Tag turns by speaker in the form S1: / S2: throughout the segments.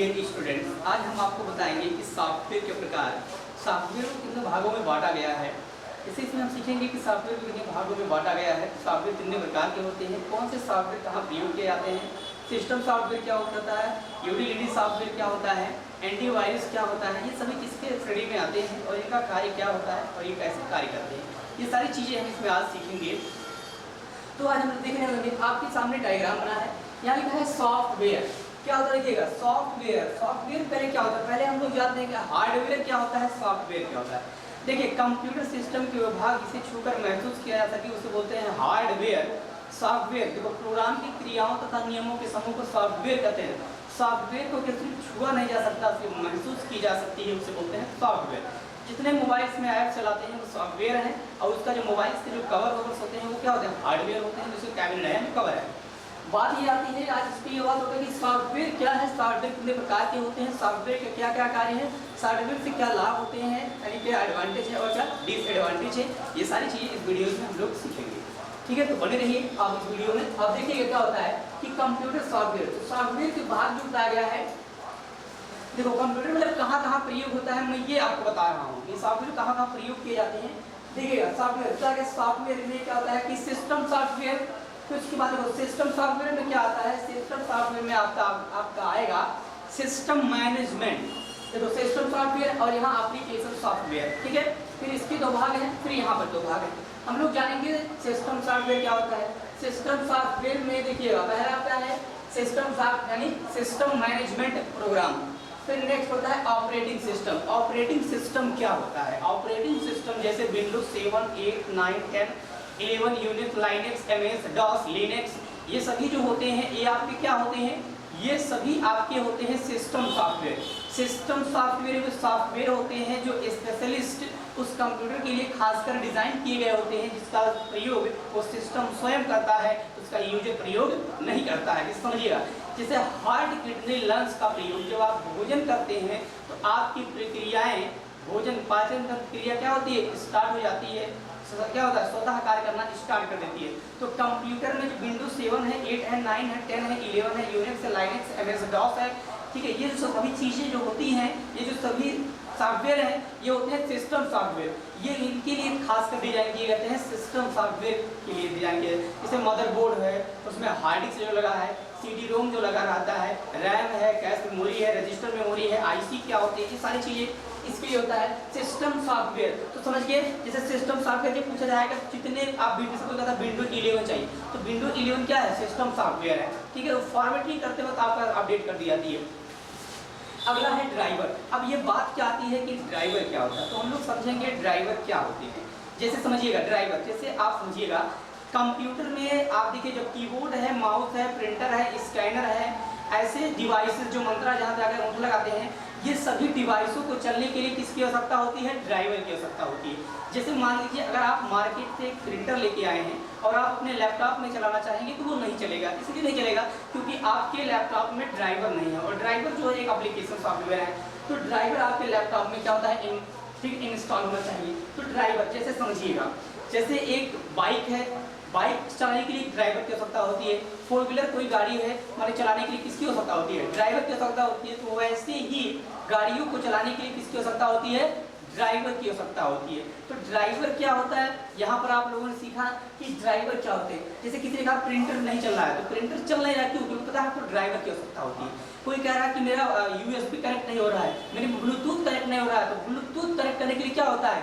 S1: Dear students, आज हम आपको बताएंगे कि सॉफ्टवेयर के प्रकार। सॉफ्टवेयर को कितने भागों में बांटा गया है। इसे इसमें हम सीखेंगे कि सॉफ्टवेयर को कितने भागों में बांटा गया है, सॉफ्टवेयर कितने प्रकार के होते हैं, कौन से सॉफ्टवेयर कहाँ प्रयोग किए जाते हैं, सिस्टम सॉफ्टवेयर क्या होता है, यूटिलिटी सॉफ्टवेयर क्या होता है, एंटीवायरस क्या होता है, ये सभी किसके श्रेणी में आते हैं और इनका कार्य क्या होता है और ये कैसे कार्य करते हैं, ये सारी चीज़ें हम इसमें आज सीखेंगे। तो आज हम देखने लगे, आपके सामने डायग्राम बना है, यहाँ लिखा है सॉफ्टवेयर। क्या होता है देखिएगा, सॉफ्टवेयर। सॉफ्टवेयर पहले क्या होता है, पहले हम लोग जानते हैं कि हार्डवेयर क्या होता है, सॉफ्टवेयर क्या होता है। देखिए, कंप्यूटर सिस्टम के विभाग इसे छूकर महसूस किया जा सके उसे बोलते हैं हार्डवेयर। सॉफ्टवेयर देखो, प्रोग्राम की क्रियाओं तथा नियमों के समूह को सॉफ्टवेयर कहते हैं। सॉफ्टवेयर को सिर्फ छुआ नहीं जा सकता, सिर्फ महसूस की जा सकती है, उसे बोलते हैं सॉफ्टवेयर। जितने मोबाइल्स में ऐप चलाते हैं वो सॉफ्टवेयर है, और उसका जो मोबाइल के जो कवर होते हैं वो क्या होते हैं, हार्डवेयर होते हैं, जिसको कैबिनेट है, कवर है। बात ये आती है आज इस पर ये बात होता है कि सॉफ्टवेयर क्या है, सॉफ्टवेयर कितने प्रकार के होते हैं, सॉफ्टवेयर के क्या क्या कार्य हैं, सॉफ्टवेयर से क्या लाभ होते हैं, यानी क्या एडवांटेज है और क्या डिसएडवांटेज है, ये सारी चीज़ें इस वीडियो में हम लोग सीखेंगे। ठीक है, तो बने रहिए आप इस वीडियो में। अब देखिएगा क्या होता है कि कंप्यूटर सॉफ्टवेयर, तो सॉफ्टवेयर के भाग जो बताया गया है। देखो, कंप्यूटर मतलब कहाँ कहाँ प्रयोग होता है, मैं ये आपको बता रहा हूँ कि सॉफ्टवेयर कहाँ कहाँ प्रयोग किए जाते हैं। देखिएगा, सॉफ्टवेयर में क्या होता है कि सिस्टम सॉफ्टवेयर। फिर उसके बाद देखो, सिस्टम सॉफ्टवेयर में क्या आता है, सिस्टम सॉफ्टवेयर में आपका आएगा सिस्टम मैनेजमेंट। देखो, सिस्टम सॉफ्टवेयर और यहाँ एप्लीकेशन सॉफ्टवेयर। ठीक है, फिर इसके दो भाग हैं, फिर यहाँ पर दो भाग हैं। हम लोग जानेंगे सिस्टम सॉफ्टवेयर क्या होता है। सिस्टम सॉफ्टवेयर में देखिएगा, पहला आता है सिस्टम सॉफ्टवेयर यानी सिस्टम मैनेजमेंट प्रोग्राम। फिर नेक्स्ट होता है ऑपरेटिंग सिस्टम। ऑपरेटिंग सिस्टम क्या होता है, ऑपरेटिंग सिस्टम जैसे Windows 7, 8, 9, 10, 11, Unix, Linux, MS, DOS, Linux, ये सभी जो होते हैं ये आपके क्या होते हैं, ये सभी आपके होते हैं सिस्टम सॉफ्टवेयर। सिस्टम सॉफ्टवेयर वे सॉफ्टवेयर होते हैं जो स्पेशलिस्ट उस कंप्यूटर के लिए खासकर डिजाइन किए गए होते हैं, जिसका प्रयोग वो सिस्टम स्वयं करता है, उसका यूजर प्रयोग नहीं करता है। समझिएगा, जैसे हार्ट, किडनी, लंग्स का प्रयोग जब आप भोजन करते हैं तो आपकी प्रक्रियाएं, भोजन पाचन क्रिया क्या होती है, स्टार्ट हो जाती है, क्या होता है, स्वतः कार्य करना स्टार्ट कर देती है। तो कंप्यूटर में जो विंडोज 7 है, 8 है, 9 है, 10 है, 11 है, यूनिक्स है, लाइनक्स, एमएस डॉस है, ठीक है, ये जो सभी चीज़ें जो होती हैं, ये जो सभी सॉफ्टवेयर हैं, ये होते हैं सिस्टम सॉफ्टवेयर। ये इनके लिए खासकर डिजाइन किए जाते हैं, सिस्टम सॉफ्टवेयर के लिए डिजाइन किए। जैसे मदरबोर्ड है, उसमें हार्ड डिस्क जो लगा है, CD रोम जो लगा रहता है, रैम है, कैश मेमोरी है, रजिस्टर मेमोरी है, IC क्या होती है, ये सारी चीज़ें इसके लिए होता है सिस्टम सॉफ्टवेयर। तो समझिए, जैसे सिस्टम सॉफ्टवेयर के पूछा जाएगा जितने आप विंडोज को कहता है विंडोज 11 चाहिए, तो विंडोज 11 क्या है, सिस्टम सॉफ्टवेयर है। ठीक है, फॉर्मेटिंग करते वक्त आपका अपडेट कर दी जाती है। अगला है ड्राइवर। अब ये बात क्या आती है कि ड्राइवर क्या होता है, तो हम लोग समझेंगे ड्राइवर क्या होते हैं। जैसे समझिएगा ड्राइवर, जैसे आप समझिएगा कंप्यूटर में आप देखिए जब कीबोर्ड है, माउस है, प्रिंटर है, स्कैनर है, ऐसे डिवाइसेस जो मंत्रा जहाँ पे आकर अंगूठा लगाते हैं, ये सभी डिवाइसों को चलने के लिए किसकी आवश्यकता होती है, ड्राइवर की आवश्यकता होती है। जैसे मान लीजिए अगर आप मार्केट से एक प्रिंटर लेके आए हैं और आप अपने लैपटॉप में चलाना चाहेंगे तो वो नहीं चलेगा। इसलिए नहीं चलेगा क्योंकि आपके लैपटॉप में ड्राइवर नहीं है, और ड्राइवर जो है एक एप्लीकेशन सॉफ्टवेयर है। तो ड्राइवर आपके लैपटॉप में क्या होता है, ठीक इंस्टॉल होना चाहिए। तो ड्राइवर जैसे समझिएगा, जैसे एक बाइक है, बाइक चलाने के लिए ड्राइवर की आवश्यकता होती है। 4 व्हीलर कोई गाड़ी है, माने चलाने के लिए किसकी आवश्यकता होती है, ड्राइवर की आवश्यकता होती है। तो वैसे ही गाड़ियों को चलाने के लिए किसकी आवश्यकता होती है, ड्राइवर की आवश्यकता होती है। तो ड्राइवर क्या होता है, यहाँ पर आप लोगों ने सीखा कि ड्राइवर क्या होते हैं। जैसे किसी ने कहा प्रिंटर नहीं चल रहा है, तो प्रिंटर चल नहीं रहा क्यों, क्योंकि पता है आपको ड्राइवर की आवश्यकता होती है। कोई कह रहा है कि मेरा USB कनेक्ट नहीं हो रहा है, मेरे ब्लूटूथ कनेक्ट नहीं हो रहा है, तो ब्लूटूथ कनेक्ट करने के लिए क्या होता है,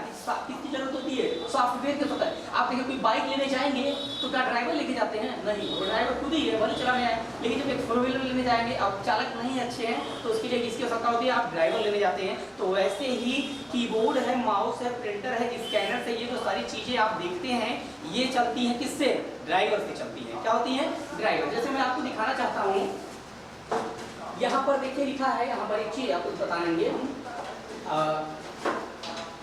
S1: किसकी जरूरत होती है, सॉफ्टवेयर की होता है। आप देखिए कोई बाइक लेने जाएंगे तो क्या ड्राइवर लेके जाते हैं, नहीं, वो ड्राइवर खुद ही है, भले चलाने आए। लेकिन जब एक 4 व्हीलर लेने जाएंगे, आप चालक नहीं अच्छे हैं, तो उसके लिए किसकी आवश्यकता होती है, आप ड्राइवर लेने जाते हैं। तो वैसे ही कीबोर्ड है, माउस है, प्रिंटर है, स्कैनर से, ये जो सारी चीज़ें आप देखते हैं ये चलती हैं किससे, ड्राइवर से चलती हैं। क्या होती हैं, ड्राइवर। जैसे मैं आपको दिखाना चाहता हूँ, यहाँ पर देखिए लिखा है, यहाँ पर एक चीज़ आपको बताएंगे।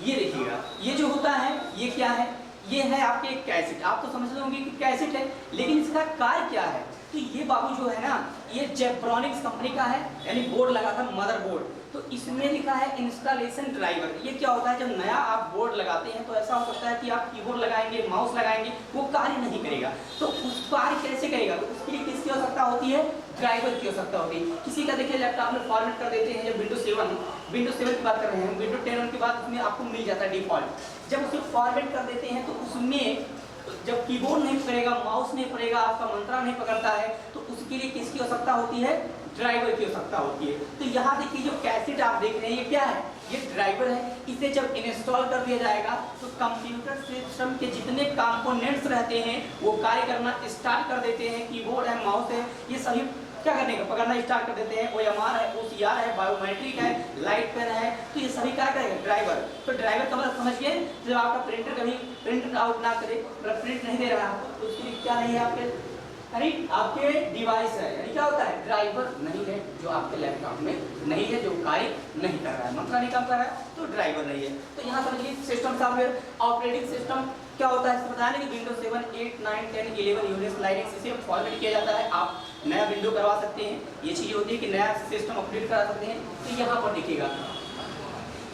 S1: ये देखिएगा, ये जो होता है ये क्या है, ये है आपके एक कैसेट। आप तो समझ लोगे कि कैसेट है, लेकिन इसका कार्य क्या है। तो ये बाबू जो है ना, ये जेब्रॉनिक्स कंपनी का है, यानी बोर्ड लगा था मदरबोर्ड। तो इसमें लिखा है इंस्टॉलेशन ड्राइवर। ये क्या होता है, जब नया आप बोर्ड लगाते हैं तो ऐसा हो सकता है कि आप कीबोर्ड लगाएंगे, माउस लगाएंगे, वो कार्य नहीं करेगा। तो उस कार्य कैसे करेगा, तो उसके लिए किसकी आवश्यकता होती है, ड्राइवर की आवश्यकता होगी। किसी का देखिए लैपटॉप में फॉर्मेट कर देते हैं, जब विंडोज 7 की बात कर रहे हैं, विंडोज 10 के बाद उसमें आपको मिल जाता है डिफॉल्ट। जब उसे फॉर्मेट कर देते हैं तो उसमें जब कीबोर्ड नहीं पकड़ेगा, माउस नहीं पकड़ेगा, आपका मंत्रा नहीं पकड़ता है, तो उसके लिए किसकी आवश्यकता होती है? ड्राइवर की आवश्यकता होती है। तो यहाँ देखिए जो कैसेट आप देख रहे हैं, ये क्या है? ये ड्राइवर है। इसे जब इंस्टॉल कर दिया जाएगा तो कंप्यूटर सिस्टम के जितने कंपोनेंट्स रहते हैं वो कार्य करना स्टार्ट कर देते हैं। कीबोर्ड है, माउस है, ये सभी क्या करने का पकड़ना स्टार्ट कर देते हैं। OMR है, OCR है, बायोमेट्रिक है, लाइट पेन है, तो ये सभी क्या करेगा? ड्राइवर। तो ड्राइवर का मतलब समझिए, जब आपका प्रिंटर कभी प्रिंट आउट ना करे, मतलब प्रिंट नहीं दे रहा है, तो उसके लिए क्या नहीं है आपके, यानी आपके डिवाइस है, यानी क्या होता है? ड्राइवर नहीं है, जो आपके लैपटॉप में नहीं है, जो कार्य नहीं कर रहा है, मंत्रा नहीं काम कर रहा है, तो ड्राइवर नहीं है। तो यहाँ समझिए सिस्टम सॉफ्टवेयर ऑपरेटिंग सिस्टम क्या होता है, बताने कि विंडोज 7, 8, 9, 10, 11 यूनिक्स, लाइनक्स इसे फॉर्मेट किया जाता है। आप नया विंडो करवा सकते हैं, ये चीज़ होती है कि नया सिस्टम अपडेट करा सकते हैं। तो यहाँ पर देखिएगा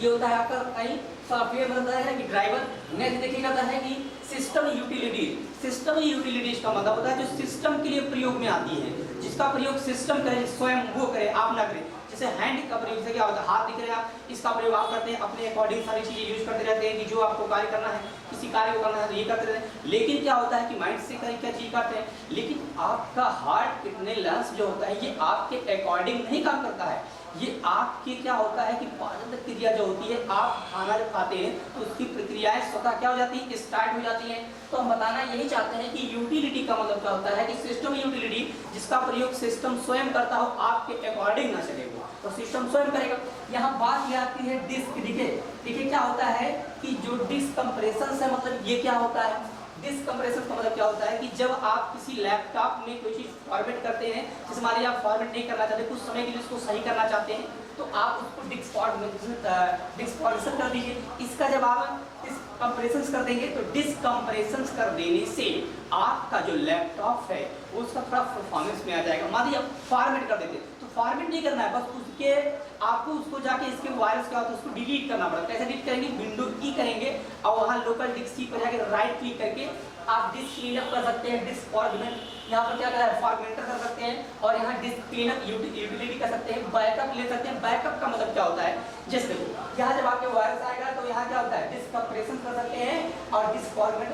S1: ये होता है आपका कहीं सॉफ्टवेयर बनता है कि ड्राइवर। नेक्स्ट देखिएगा है कि सिस्टम यूटिलिटीज। सिस्टम यूटिलिटीज का मतलब होता है जो सिस्टम के लिए प्रयोग में आती है, जिसका प्रयोग सिस्टम करे, स्वयं वो करे, आप ना करें। जैसे हैंड का प्रयोग से क्या होता है, हाथ दिख रहे हैं आप, इसका प्रयोग आप करते हैं, अपने अकॉर्डिंग सारी चीजें यूज करते रहते हैं कि जो आपको कार्य करना है, किसी कार्य को करना है तो ये करते रहते हैं। लेकिन क्या होता है कि माइंड से कहीं क्या चीज करते हैं, लेकिन आपका हार्ट कितने लेंस जो होता है ये आपके अकॉर्डिंग नहीं काम करता है। ये आपकी क्या होता है कि पाचन क्रिया जो होती है, आप खाना जब खाते हैं तो उसकी प्रक्रियाएं स्वतः क्या हो जाती है, स्टार्ट हो जाती हैं। तो हम बताना यही चाहते हैं कि यूटिलिटी का मतलब क्या होता है कि सिस्टम यूटिलिटी, जिसका प्रयोग सिस्टम स्वयं करता हो, आपके अकॉर्डिंग ना चलेगा तो सिस्टम स्वयं करेगा। यहाँ बात ये आती है डिस्क। देखिए क्या होता है कि जो डिस्क कंप्रेशन है, मतलब ये क्या होता है, डिस्क कंप्रेशन का मतलब क्या होता है कि जब आप किसी लैपटॉप में कोई चीज़ फॉर्मेट करते हैं, जैसे मान लीजिए आप फॉर्मेट नहीं करना चाहते, कुछ समय के लिए उसको सही करना चाहते हैं, तो आप उसको डिस्क कंप्रेशन कर दीजिए। इसका जब आप डिस्क कंप्रेशन कर देंगे तो डिस्क कंप्रेशन कर देने से आपका जो लैपटॉप है वो उसका थोड़ा परफॉर्मेंस में आ जाएगा। मान लीजिए आप फॉर्मेट कर देते, तो फॉर्मेट नहीं करना है, बस उसके आपको उसको जाके इसके वायरस क्या होता है उसको डिलीट करना पड़ता है। कैसे डिलीट करेंगे? विंडो ई करेंगे और वहाँ लोकल डिस्क सी पर जाके राइट क्लिक करके आप डिस्क क्लीनअप कर सकते हैं। डिस्क फॉर्मेट यहाँ पर क्या कर फॉर्मेटर कर सकते हैं, और यहाँ डिस्क क्लीनअप यूटिलिटी कर सकते हैं, बैकअप ले सकते हैं। बैकअप का मतलब क्या होता है, जैसे यहाँ जब आपके वायरस आएगा तो यहाँ क्या होता है, डिस्क कंप्रेशन कर सकते हैं। और डिस्क फॉर्मेट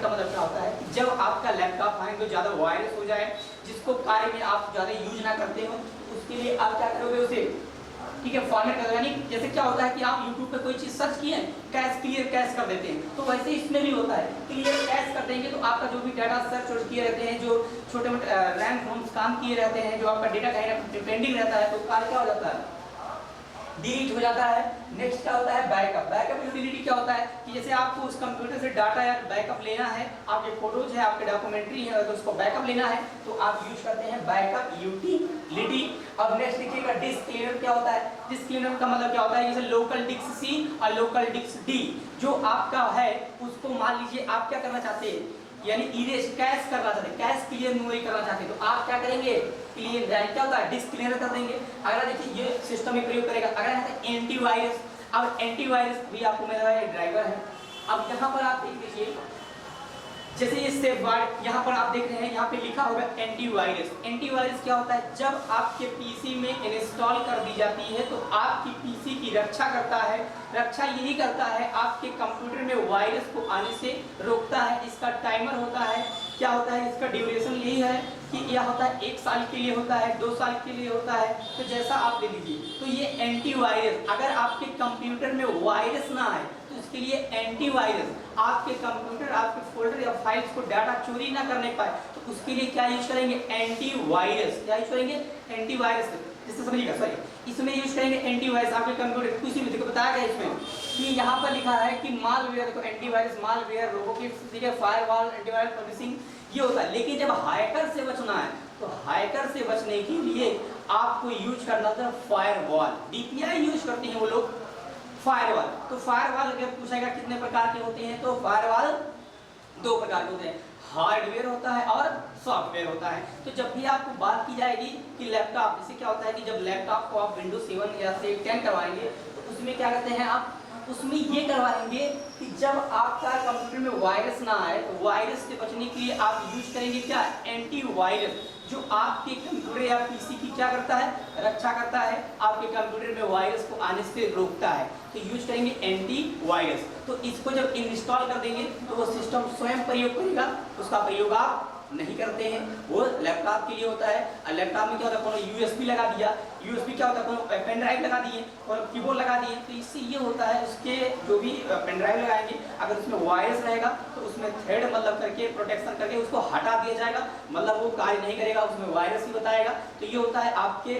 S1: का मतलब क्या होता है, जब आपका लैपटॉप आए तो ज़्यादा वायरस हो जाए, जिसको कार्य में आप ज़्यादा यूज ना करते हो, उसके लिए आप क्या करोगे, उसे ठीक है फॉर्मेट कर दो। यानी जैसे क्या होता है कि आप YouTube पे कोई चीज़ सर्च किए, कैश क्लियर कैश कर देते हैं, तो वैसे इसमें भी होता है, क्लियर कैश कर देंगे तो आपका जो भी डाटा सर्च किए रहते हैं, जो छोटे मोटे रैंक होम्स काम किए रहते हैं, जो आपका डेटा कहीं ना पेंडिंग रहता है, तो कार्य क्या हो जाता है, डिलीट हो जाता है। नेक्स्ट क्या होता है, बैकअप। बैकअप यूटिलिटी क्या होता है कि जैसे आपको उस कंप्यूटर से डाटा या बैकअप लेना है, आपके फोटोज है, आपके डॉक्यूमेंट्री है, तो उसको बैकअप लेना है तो आप यूज करते हैं बैकअप यूटिलिटी। अब नेक्स्ट देखिएगा डिस्क क्लीनर क्या होता है। डिस्क क्लीनर का मतलब क्या होता है, जैसे लोकल डिस्क सी और लोकल डिस्क डी जो आपका है, उसको मान लीजिए आप क्या करना चाहते हैं, यानी इरेज कैश करना चाहते हैं, कैश क्लियर मेमोरी करना चाहते हैं, तो आप क्या करेंगे, क्लियर क्या होता है, डिस्क क्लियर कर देंगे। अगर देखिए ये सिस्टम में प्रयोग करेगा। अगर यहाँ पे एंटीवायरस, अब एंटीवायरस भी आपको मिल रहा है, ड्राइवर है। अब यहाँ पर आप देख लीजिए, जैसे ये सेफ गार्ड यहाँ पर आप देख रहे हैं, यहाँ पे लिखा होगा एंटीवायरस। एंटीवायरस क्या होता है, जब आपके पीसी में इंस्टॉल कर दी जाती है तो आपकी पीसी की रक्षा करता है। रक्षा यही करता है, आपके कंप्यूटर में वायरस को आने से रोकता है। इसका टाइमर होता है, क्या होता है, इसका ड्यूरेशन यही है कि यह होता है 1 साल के लिए होता है, 2 साल के लिए होता है, तो जैसा आप ले लीजिए। तो ये एंटीवायरस, अगर आपके कंप्यूटर में वायरस ना आए तो इसके लिए एंटीवायरस आपके कंप्यूटर, आपके फोल्डर या फाइल्स को डाटा चोरी ना करने पाए, तो उसके लिए क्या यूज करेंगे, एंटीवायरस। क्या यूज करेंगे, एंटीवायरस। जिससे समझिएगा, सॉरी इसमें यूज करेंगे एंटीवायरस। आपके कंप्यूटर किसी भी देखो बताया गया इसमें कि यहाँ पर लिखा है कि मालवेयर, देखो antivirus, malware, rootkit, firewall, antivirus publishing ये होता है। लेकिन जब हैकर से बचना है तो हैकर से बचने के लिए आपको यूज करना था फायरवॉल। डीपीआई यूज करते हैं वो लोग, फायरवॉल। तो फायरवॉल अगर पूछेगा कितने प्रकार के होते हैं, तो फायरवॉल 2 प्रकार के होते हैं, हार्डवेयर होता है और सॉफ्टवेयर होता है। तो जब भी आपको बात की जाएगी कि लैपटॉप, इससे क्या होता है कि जब लैपटॉप को आप विंडोज 7 या से 10 करवाएंगे तो उसमें क्या करते हैं आप, उसमें ये करवाएंगे कि जब आपका कंप्यूटर में वायरस ना आए, तो वायरस से बचने के लिए आप यूज करेंगे क्या, एंटीवायरस। जो आपके कंप्यूटर या पीसी की क्या करता है, रक्षा करता है, आपके कंप्यूटर में वायरस को आने से रोकता है। तो यूज करेंगे एंटी वायरस। तो इसको जब इंस्टॉल कर देंगे तो वो सिस्टम स्वयं प्रयोग करेगा, उसका प्रयोग आप नहीं करते हैं। वो लैपटॉप के लिए होता है। और लैपटॉप में क्या होता है, यूएसबी लगा दिया, यूएसबी क्या होता है, पेन ड्राइव लगा दिए और कीबोर्ड लगा दिए। तो इससे ये होता है उसके जो भी पेन ड्राइव लगाएंगे अगर उसमें वायरस रहेगा तो उसमें थ्रेड मतलब करके प्रोटेक्शन करके उसको हटा दिया जाएगा, मतलब वो कार्य नहीं करेगा, उसमें वायरस ही बताएगा। तो ये होता है आपके,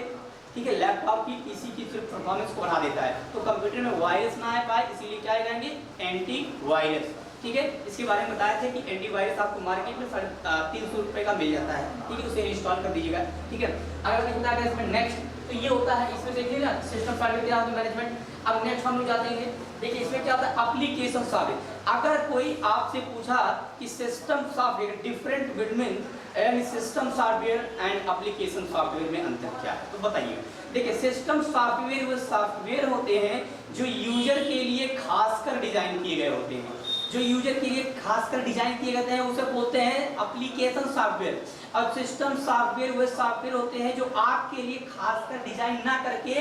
S1: ठीक है, लैपटॉप की पीसी की सिर्फ परफॉर्मेंस को बढ़ा देता है। तो कंप्यूटर में वायरस ना आ पाए इसीलिए क्या लगाएंगे, एंटी वायरस। ठीक है, इसके बारे में बताया था कि एंटीवायरस आपको मार्केट में 350 रुपये का मिल जाता है। ठीक है, उसे इंस्टॉल कर दीजिएगा। ठीक है, अगर देखता है इसमें नेक्स्ट, तो ये होता है इसमें देखिए ना, सिस्टम सॉफ्टवेयर मैनेजमेंट। अब नेक्स्ट हम लोग जाते हैं, देखिए इसमें क्या होता है, एप्लीकेशन सॉफ्टवेयर। अगर कोई आपसे पूछा कि system software different between and system software and application software में अंतर क्या है, तो बताइए। देखिए सिस्टम सॉफ्टवेयर वो सॉफ्टवेयर होते हैं जो यूजर के लिए खासकर डिजाइन किए गए होते हैं, जो यूजर के लिए खासकर डिजाइन किए गए हैं उसे बोलते हैं एप्लीकेशन सॉफ्टवेयर। और सिस्टम सॉफ्टवेयर वे सॉफ्टवेयर होते हैं जो आपके लिए खासकर डिजाइन ना करके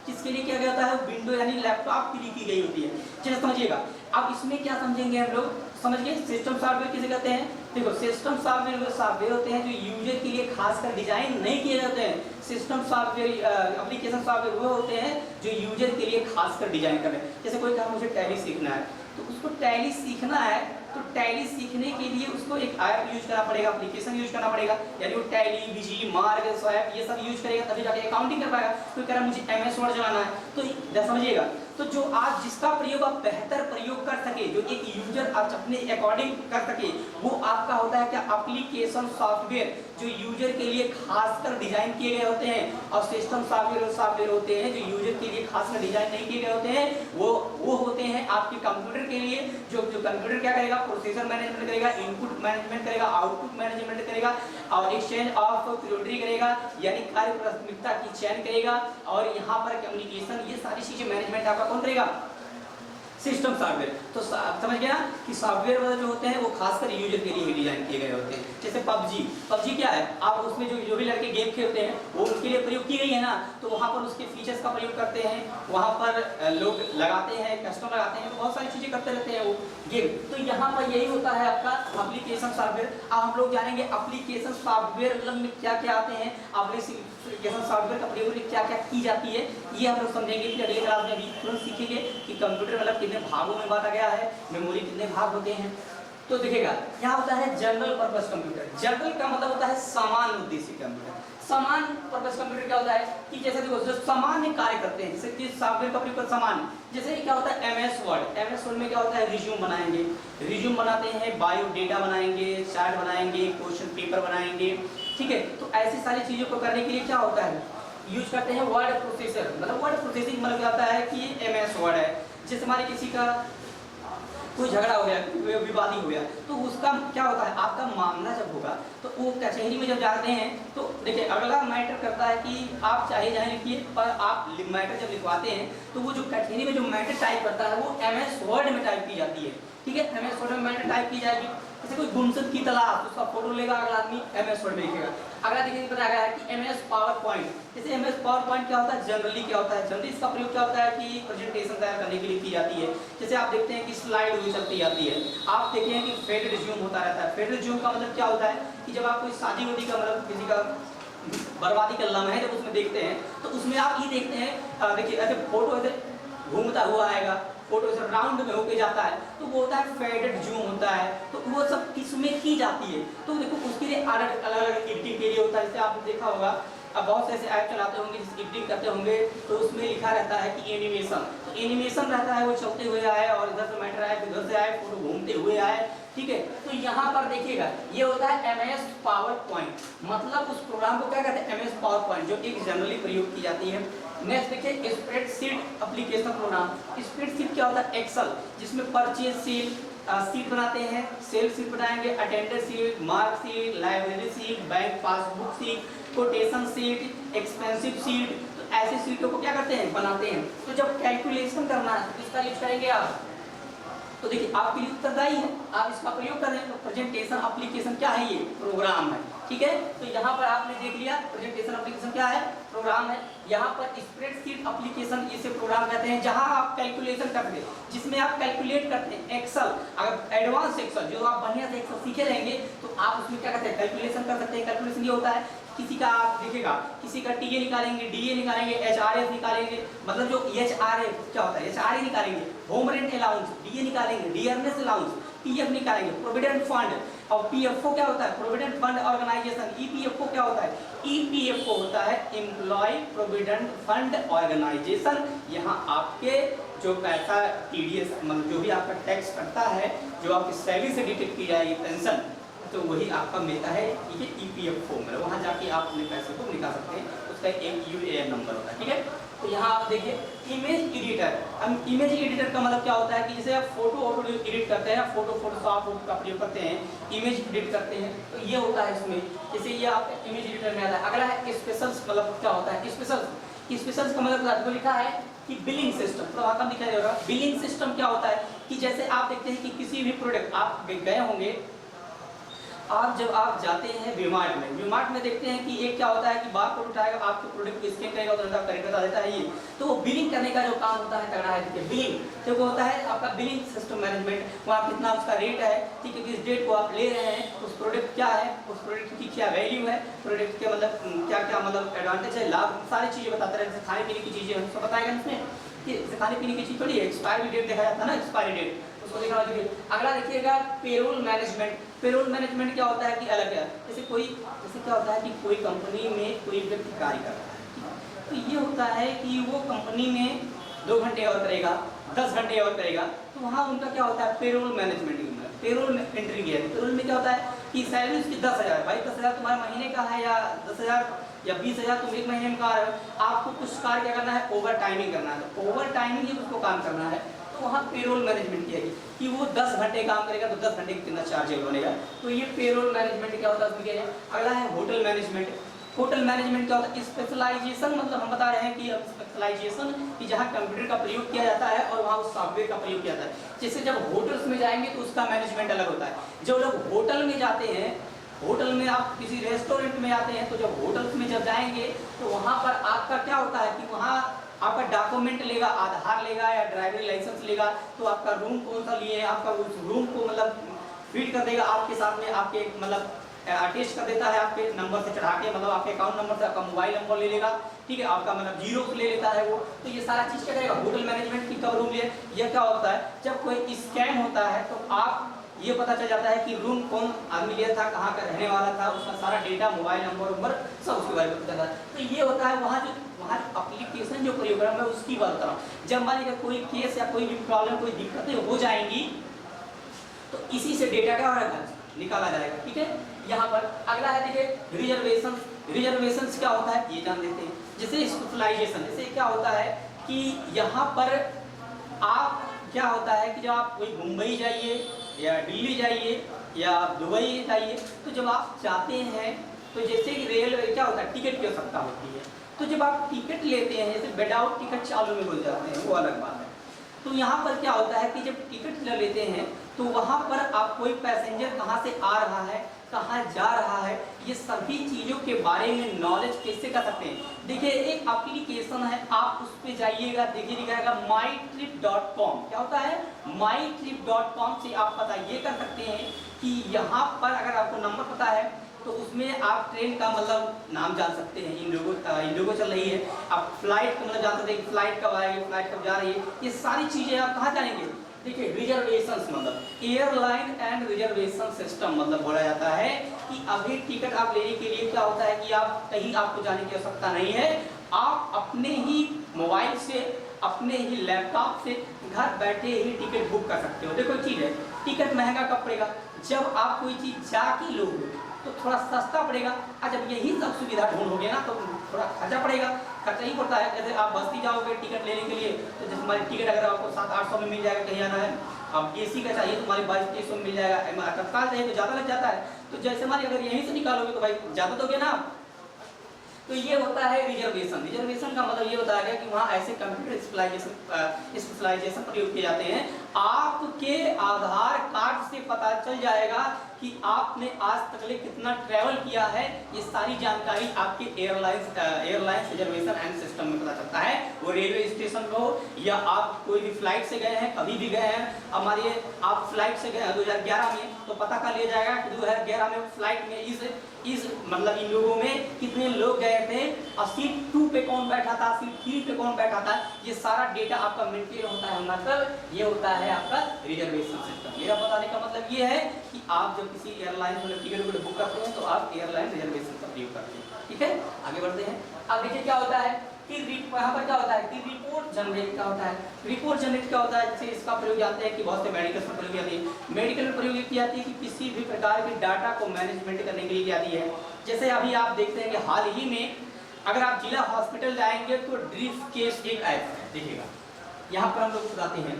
S1: किसके लिए किया गया होता है, विंडो यानी लैपटॉप के लिए की गई होती है। चलिए समझिएगा, अब इसमें क्या समझेंगे हम लोग, समझिए सिस्टम सॉफ्टवेयर किसे कहते हैं। देखो सिस्टम सॉफ्टवेयर वो सॉफ्टवेयर होते हैं जो यूजर के लिए खासकर डिजाइन नहीं किए जाते हैं। सिस्टम सॉफ्टवेयर एप्लीकेशन सॉफ्टवेयर वो होते हैं जो यूजर के लिए खासकर डिजाइन कर रहे हैं। जैसे कोई कहा मुझे टैली सीखना है, तो उसको टैली सीखना है तो टैली सीखने के लिए उसको एक ऐप यूज करना पड़ेगा, एप्लीकेशन यूज करना पड़ेगा, यानी वो टैली, विजी, मार्क, स्वैप ये सब यूज करेगा तभी जाके अकाउंटिंग कर पाएगा। कोई कह रहा है मुझे एमएस वर्ड चलाना है, तो समझिएगा, तो जो आज जिसका प्रयोग आप बेहतर प्रयोग कर सके, जो एक यूजर आज अपने अकॉर्डिंग कर सके, वो आपका होता है क्या, एप्लीकेशन सॉफ्टवेयर, जो यूजर के लिए खासकर डिजाइन किए गए होते हैं। और सिस्टम सॉफ्टवेयर होते हैं जो यूजर के लिए खासकर डिजाइन नहीं किए गए होते हैं, वो होते हैं आपके कंप्यूटर के लिए, जो कंप्यूटर क्या करेगा, प्रोसेसर मैनेजमेंट करेगा, इनपुट मैनेजमेंट करेगा, आउटपुट मैनेजमेंट करेगा और एक्सचेंज ऑफ प्रायोरिटी करेगा, यानी कार्य प्राथमिकता की चयन करेगा। और यहाँ पर कम्युनिकेशन, ये सारी चीजें मैनेजमेंट आपका कौन करेगा, सिस्टम सॉफ्टवेयर। तो समझ गया कि सॉफ्टवेयर वाले जो होते हैं वो खासकर यूजर के लिए ही डिजाइन किए गए होते हैं। जैसे पबजी क्या है, आप उसमें जो भी लड़के गेम खेलते हैं वो उसके लिए प्रयोग की गई है ना, तो वहाँ पर उसके फीचर्स का प्रयोग करते हैं, वहाँ पर लोग लगाते हैं, कस्टम लगाते हैं, तो बहुत सारी चीजें करते रहते हैं वो गेम। तो यहाँ पर यही होता है आपका एप्लीकेशन सॉफ्टवेयर। अब हम लोग जानेंगे एप्लीकेशन सॉफ्टवेयर में क्या क्या आते हैं, एप्लीकेशन सॉफ्टवेयर का प्रयोग क्या क्या की जाती है, ये हम लोग समझेंगे। फिर अगले क्लास में अभी तुरंत सीखेंगे कि कंप्यूटर मतलब कितने भागों में बांटा गया है, मेमोरी कितने भाग होते हैं। तो देखिएगा यहाँ होता है जनरल पर्पस कंप्यूटर। जनरल का मतलब होता है सामान्य उद्देश्य कंप्यूटर। सामान्य पर्पस कंप्यूटर क्या होता है कि जैसे देखो जो सामान्य कार्य करते हैं, जैसे कि सॉफ्टवेयर का प्रयोग सामान्य, जैसे क्या होता है एमएस वर्ड में क्या होता है, रिज्यूम बनाएंगे, रिज्यूम बनाते हैं, बायोडेटा बनाएंगे, चार्ट बनाएंगे, क्वेश्चन पेपर बनाएंगे। ठीक है, तो ऐसी सारी चीजों को करने के लिए क्या होता है, यूज करते हैं वर्ड प्रोसेसर। मतलब वर्ड प्रोसेसिंग मतलब क्या होता है कि एमएस वर्ड है, जैसे हमारे किसी का कोई झगड़ा हो गया, विवादी हो गया, तो उसका क्या होता है, आपका मामला जब होगा तो वो कचहरी में जब जाते हैं तो देखिए अगला मैटर करता है कि आप चाहे जाए लिखिए, पर आप मैटर जब लिखवाते हैं तो वो जो कचहरी में जो मैटर टाइप करता है वो एमएस वर्ड में टाइप की जाती है। ठीक है, एमएस वर्ड में मैटर टाइप की जाएगी। जैसे कोई गुमशुद की तलाश, उसका फोटो लेगा अगला आदमी, एमएस वर्ड में लिखेगा। अगला देखिए बताया गया है कि एमएस पावर पॉइंट, जैसे एमएस पावर पॉइंट क्या होता है, जनरली क्या होता है, जनरली इसका प्रयोग क्या होता है कि प्रेजेंटेशन तैयार करने के लिए की जाती है। जैसे आप देखते हैं कि स्लाइड हुई चलती जाती है, आप देखते हैं कि फेड रिज्यूम होता रहता है। फेड रिज्यूम का मतलब क्या होता है कि जब आप कोई शादी वादी का मतलब किसी का बर्बादी का लम्हा है जब उसमें देखते हैं तो उसमें आप ये देखते हैं, देखिए ऐसे फोटो ऐसे घूमता हुआ आएगा, फोटो ऐसे राउंड में होके जाता है, तो वो होता है फेडेड जूम होता है। तो वो सब किसमें की जाती है, तो देखो उसके लिए अलग अलग एडिटिंग के लिए होता है। जैसे आपने देखा होगा, अब बहुत से ऐसे ऐप चलाते होंगे जिस एडिटिंग करते होंगे तो उसमें लिखा रहता है कि एनिमेशन, तो एनिमेशन रहता है वो चलते हुए आए और इधर से मैटर आए, उधर से आए, फोटो घूमते हुए आए। ठीक है, तो यहाँ पर देखिएगा ये होता है एमएस पावर पॉइंट, मतलब उस प्रोग्राम को क्या कहते हैं, एमएस पावर पॉइंट, जो एक जनरली प्रयोग की जाती है। नेक्स्ट देखिए स्प्रेडशीट एप्लीकेशन प्रोग्राम। स्प्रेडशीट क्या होता है, एक्सेल, जिसमें परचेज शीट बनाते हैं, सेल शीट बनाएंगे, attendance sheet, mark sheet, library sheet, bank passbook sheet, quotation sheet, expensive sheet, तो ऐसे शीटों को क्या करते हैं, बनाते हैं। तो जब कैलकुलेशन करना है तो इसका यूज करेंगे आप, तो देखिए आपके लिए उत्तरदायी है, आप इसका प्रयोग करें। तो प्रेजेंटेशन एप्लीकेशन क्या है, ये प्रोग्राम है। ठीक है। तो यहाँ पर आपने देख लिया प्रेजेंटेशन एप्लीकेशन क्या है, प्रोग्राम है। यहाँ पर स्प्रेडशीट एप्लीकेशन इसे प्रोग्राम कहते हैं, जहाँ आप कैलकुलेशन करते हैं, जिसमें आप कैलकुलेट करते हैं। एक्सेल, अगर एडवांस एक्सेल जो आप बढ़िया से एक्सेल सीखे रहेंगे तो आप उसमें क्या करते हैं, कैलकुलेशन कर सकते हैं। कैलकुलेशन ये होता है, किसी का आप देखिएगा, किसी का टीए निकालेंगे, डीए निकालेंगे, एचआरएफ निकालेंगे, मतलब जो एचआरएफ क्या होता है, एचआरए निकालेंगे, होम रेंट अलाउंस, डीए निकालेंगे, डियरनेस अलाउंस, पीएफ निकालेंगे, प्रोविडेंट फंड। और पीएफओ क्या होता है, प्रोविडेंट फंड ऑर्गेनाइजेशन। ईपीएफओ क्या होता है, ईपीएफओ होता है एम्प्लॉय प्रोविडेंट फंड ऑर्गेनाइजेशन। यहाँ आपके जो पैसा टीडीएस मतलब जो भी आपका टैक्स कटता है, जो आपकी सैलरी से डिटेक्ट की जाएगी पेंशन, तो वही आपका मिलता है। ये ईपीएफओ मतलब वहाँ जाके आप अपने पैसे को निकाल सकते हैं, उसका एक यूएएन नंबर होता है, ठीक है। तो यहाँ आप देखिए इमेज एडिटर। हम इमेज एडिटर का मतलब क्या होता है कि जैसे आप फोटो एडिट करते हैं, फोटोशॉप का प्रयोग करते हैं, इमेज एडिट करते हैं, तो ये होता है इसमें। जैसे ये आप इमेज एडिटर में आता है। अगला है स्पेशल्स, मतलब क्या होता है स्पेशल्स। स्पेशल्स का मतलब आपको लिखा है कि बिलिंग सिस्टम, तो आपका दिखाई देगा। बिलिंग सिस्टम क्या होता है कि जैसे आप देखते हैं कि किसी भी प्रोडक्ट आप गए होंगे, आप जब आप जाते हैं वीमार्ट में देखते हैं कि एक क्या होता है कि बार कोड उठाएगा, आपके प्रोडक्ट को स्कैन करेगा, तो करेक्ट बता देता है ये। तो वो बिलिंग करने का जो काम होता है तगड़ा है, ठीक है। बिलिंग तो वो होता है आपका बिलिंग सिस्टम मैनेजमेंट, वहाँ कितना उसका रेट है, ठीक है, किस डेट को आप ले रहे हैं, उस प्रोडक्ट क्या है, उस प्रोडक्ट की क्या वैल्यू है, प्रोडक्ट के मतलब क्या क्या मतलब एडवांटेज है, लाभ, सारी चीज़ें बताते रहे। खाने पीने की चीज़ें सब बताएगा इसमें कि खाने पीने की चीज़ थोड़ी है, एक्सपायरी डेट देखा जाता है ना, एक्सपायरी डेट उसको देखना चाहिए। अगला देखिएगा पेरोल मैनेजमेंट। पेरोल मैनेजमेंट क्या होता है कि अलग है, जैसे क्या होता है कि कोई कंपनी में कोई व्यक्ति कार्य कर रहा है, तो ये होता है कि वो कंपनी में 2 घंटे और करेगा, 10 घंटे और करेगा, तो वहाँ उनका क्या होता है पेरोल मैनेजमेंट। पेरोल में एंट्री किया है। पेरोल में क्या होता है कि सैलरी उसकी 10,000, भाई 10,000 तुम्हारे महीने का है, या 10,000 या 20,000 तुम एक महीने में कर रहे हो, आपको कुछ कार्य क्या करना है, ओवर टाइमिंग करना है, तो ओवर टाइमिंग ही उसको काम करना है। तो वहाँ पेरोल मैनेजमेंट किया है कि वो 10 घंटे काम करेगा तो 10 घंटे कितना चार्जेबल बनेगा, तो ये पेरोल मैनेजमेंट क्या होता है उसमें किया जाए। अगला है होटल मैनेजमेंट। होटल मैनेजमेंट क्या होता है, स्पेशलाइजेशन, मतलब हम बता रहे हैं कि स्पेशलाइजेशन कि जहाँ कंप्यूटर का प्रयोग किया जाता है और वहाँ उस सॉफ्टवेयर का प्रयोग किया जाता है। जैसे जब होटल्स में जाएंगे तो उसका मैनेजमेंट अलग होता है। जब लोग होटल में जाते हैं, होटल में आप किसी रेस्टोरेंट में आते हैं, तो जब होटल्स में जब जाएंगे तो वहाँ पर आपका क्या होता है कि वहाँ आपका डॉक्यूमेंट लेगा, आधार लेगा या ड्राइविंग लाइसेंस लेगा, तो आपका रूम कौन सा लिए, आपका उस रूम को मतलब फीड कर देगा आपके साथ में, आपके मतलब अटैच कर देता है आपके नंबर से चढ़ा के, मतलब आपके अकाउंट नंबर से आपका मोबाइल नंबर ले लेगा, ठीक है, आपका मतलब जीरो ले लेता है वो। तो ये सारा चीज़ क्या करेगा, होटल मैनेजमेंट की कब रूम लिए। यह क्या होता है, जब कोई स्कैम होता है तो आप ये पता चल जाता है कि रूम कौन आदमी लिया था, कहाँ का रहने वाला था, उसका सारा डेटा, मोबाइल नंबर सब उसके बारे में पता चलता है। तो ये होता है वहाँ एप्लीकेशन जो प्रयोग है मैं उसकी बात कर रहा हूँ। जब मान लीजिए कोई केस या कोई भी प्रॉब्लम, कोई दिक्कतें हो जाएंगी, तो इसी से डेटा क्या होगा, निकाला जाएगा, ठीक है। यहाँ पर अगला है देखिए रिजर्वेशन। रिजर्वेशन क्या होता है ये जान लेते हैं। जैसे स्पेशलाइजेशन, जैसे क्या होता है कि यहाँ पर आप क्या होता है कि जब आप कोई मुंबई जाइए या दिल्ली जाइए या दुबई जाइए, तो जब आप जाते हैं तो जैसे कि रेलवे क्या होता है, टिकट की आवश्यकता होती है। तो जब आप टिकट लेते हैं, जैसे विदाउट टिकट चालू में बोल जाते हैं, वो अलग बात है। तो यहाँ पर क्या होता है कि जब टिकट लेते हैं तो वहाँ पर आप कोई पैसेंजर कहाँ से आ रहा है, कहाँ जा रहा है, ये सभी चीज़ों के बारे में नॉलेज कैसे कर सकते हैं। देखिए एक एप्लीकेशन है, आप उस पर जाइएगा, देखिए दिखाएगा mytrip.com। क्या होता है, mytrip.com से आप पता ये कर सकते हैं कि यहाँ पर अगर आपको नंबर पता है तो उसमें आप ट्रेन का मतलब नाम जान सकते हैं। इंडिगो चल रही है, आप फ्लाइट का मतलब जान सकते हैं, फ्लाइट कब आएगी, फ्लाइट कब जा रही है, ये सारी चीज़ें आप कहाँ जानेंगे। देखिए रिजर्वेशन मतलब एयरलाइन एंड रिजर्वेशन सिस्टम, मतलब बोला जाता है कि अभी टिकट आप लेने के लिए क्या होता है कि आप कहीं आपको जाने की आवश्यकता नहीं है, आप अपने ही मोबाइल से, अपने ही लैपटॉप से घर बैठे ही टिकट बुक कर सकते हो। देखो चीज़ है, टिकट महंगा कब पड़ेगा, जब आप कोई चीज़ जाके लोगे तो थोड़ा सस्ता पड़ेगा, और जब यही सब सुविधा ढूंढोगे ना तो थोड़ा खर्चा पड़ेगा, खर्चा ही पड़ता है। जैसे आप बस्ती जाओगे टिकट लेने के लिए, तो जैसे हमारी टिकट अगर आपको 700-800 में मिल जाएगा, कहीं आना है, अब AC का चाहिए तो हमारे 2200 में मिल जाएगा, तत्काल चाहिए तो ज़्यादा लग जाता है। तो जैसे हमारी अगर यहीं से निकालोगे तो भाई ज़्यादा दोगे ना। तो ये होता है रिजर्वेशन। रिजर्वेशन का मतलब ये होता है कि वहाँ ऐसे कंप्यूटर स्पेशलाइजेशन प्रयोग किए जाते हैं। आपके आधार कार्ड से पता चल जाएगा कि आपने आज तक कितना ट्रैवल किया है, ये सारी जानकारी आपके एयरलाइंस रिजर्वेशन एंड सिस्टम में पता चलता है। वो रेलवे स्टेशन पे हो या आप कोई भी फ्लाइट से गए हैं, कभी भी गए हैं, हमारे आप फ्लाइट से गए हैं 2011 में, तो पता कर लिया जाएगा कि 2011 में फ्लाइट में इस मतलब इन लोगों में कितने लोग गए थे और सीट 2 पे कौन बैठा था, सीट 3 पे कौन बैठा था, ये सारा डेटा आपका मेंटेन होता है। मतलब ये होता है आपका रिजर्वेशन सिस्टम। मेरा बताने का मतलब ये है कि आप जब किसी एयरलाइन में टिकट बुक करते हैं तो आप एयरलाइन रिजर्वेशन का प्रयोग करते हैं। ठीक है, आगे बढ़ते हैं। अब देखिए क्या होता है कि यहाँ पर क्या होता है कि रिपोर्ट जनरेट क्या होता है। रिपोर्ट जनरेट क्या होता है, जैसे इसका प्रयोग जानते हैं कि बहुत से मेडिकल में प्रयोग जाती है। मेडिकल में प्रयोग की जाती है कि किसी भी प्रकार के डाटा को मैनेजमेंट करने के लिए जाती है। जैसे अभी आप देखते हैं कि हाल ही में अगर आप जिला हॉस्पिटल जाएंगे तो ड्रीफ केस एक ऐप है, देखिएगा यहाँ पर हम लोग बताते हैं।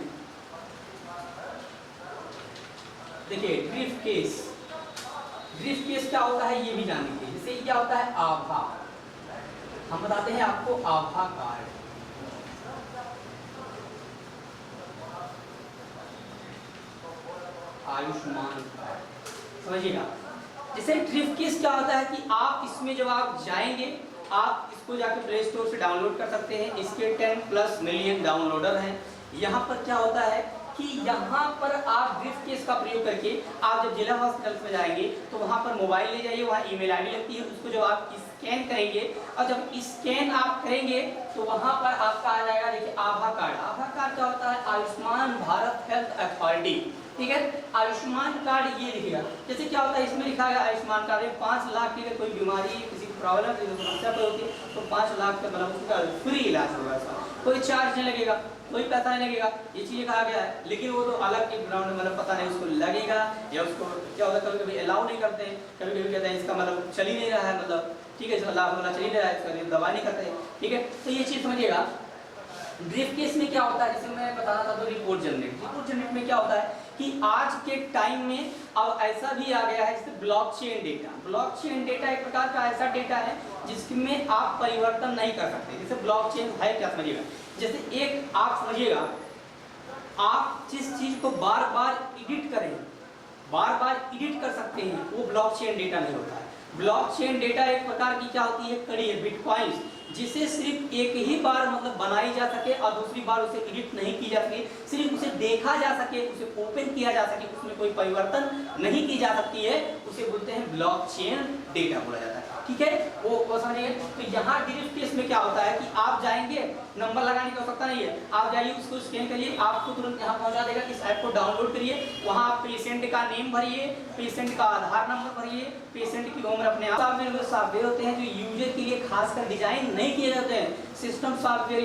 S1: देखिए ड्रीफ केस क्या होता है ये भी जान लीजिए। जैसे क्या होता है आभा, हम बताते हैं आपको आभा कार्ड। आयुष्मान कार्ड समझिएगा। जैसे ड्रीफ केस क्या होता है कि आप इसमें जब आप जाएंगे, आप इसको जाकर प्ले स्टोर से डाउनलोड कर सकते हैं। इसके 10+ मिलियन डाउनलोडर हैं। यहाँ पर क्या होता है कि यहाँ पर आप ड्रीफ केस का प्रयोग करके आप जब जिला हॉस्पिटल में जाएंगे तो वहाँ पर मोबाइल ले जाइए, वहाँ ईमेल आईडी लगती है, उसको जब आप स्कैन करेंगे और जब स्कैन आप करेंगे तो वहाँ पर आपका आ जाएगा। देखिए आभा कार्ड। आभा कार्ड क्या होता है, आयुष्मान भारत हेल्थ अथॉरिटी। ठीक है, आयुष्मान कार्ड ये लिखेगा। जैसे क्या होता है इसमें लिखा है आयुष्मान कार्ड 5 लाख की कोई बीमारी, किसी प्रॉब्लम, समस्या पर होती है तो 5 लाख का मतलब उसका फ्री इलाज होगा, कोई चार्ज नहीं लगेगा, कोई पैसा नहीं लगेगा, ये चीज़ कहा गया है। लेकिन वो तो अलग एक ग्राउंड में मतलब पता नहीं उसको लगेगा या उसको क्या होता है, कभी कभी अलाउ नहीं करते हैं, कभी कभी कहते हैं इसका मतलब चल ही नहीं रहा है, मतलब ठीक है इसका लाभ होना चल ही नहीं रहा है, इसका दवा नहीं करते हैं। ठीक है, तो ये चीज़ समझिएगा। ड्रीफ केस में क्या होता है, जैसे मैं बताना था तो रिपोर्ट जनरेट में क्या होता है कि आज के टाइम में अब ऐसा भी आ गया है जैसे ब्लॉकचेन डेटा। ब्लॉकचेन डेटा एक प्रकार का ऐसा डेटा है जिसमें आप परिवर्तन नहीं कर सकते। जैसे ब्लॉकचेन है क्या समझिएगा, जैसे एक आप समझिएगा, आप जिस चीज को बार बार एडिट कर सकते हैं वो ब्लॉकचेन डेटा नहीं होता है। ब्लॉकचेन डेटा एक प्रकार की क्या होती है, कड़ी है, बिटकॉइंस, जिसे सिर्फ एक ही बार मतलब बनाई जा सके और दूसरी बार उसे एडिट नहीं की जा सके, सिर्फ उसे देखा जा सके, उसे ओपन किया जा सके, उसमें कोई परिवर्तन नहीं की जा सकती है, उसे बोलते हैं ब्लॉकचेन डेटा बोला जाता है। ठीक है, वो समझिए। तो यहाँ ड्रीफ केस में क्या होता है कि आप जाएंगे, नंबर लगाने की आवश्यकता नहीं है, आप जाइए उसको स्कैन करिए, आपको तुरंत यहाँ पहुँचा देगा। इस ऐप को डाउनलोड करिए, वहाँ आप पेशेंट का नेम भरिए, पेशेंट का आधार नंबर भरिए, पेशेंट की उम्र अपने आप सॉफ्टवेयर होते हैं जो यूजर के लिए खासकर डिजाइन नहीं किए जाते हैं। सिस्टम सॉफ्टवेयर,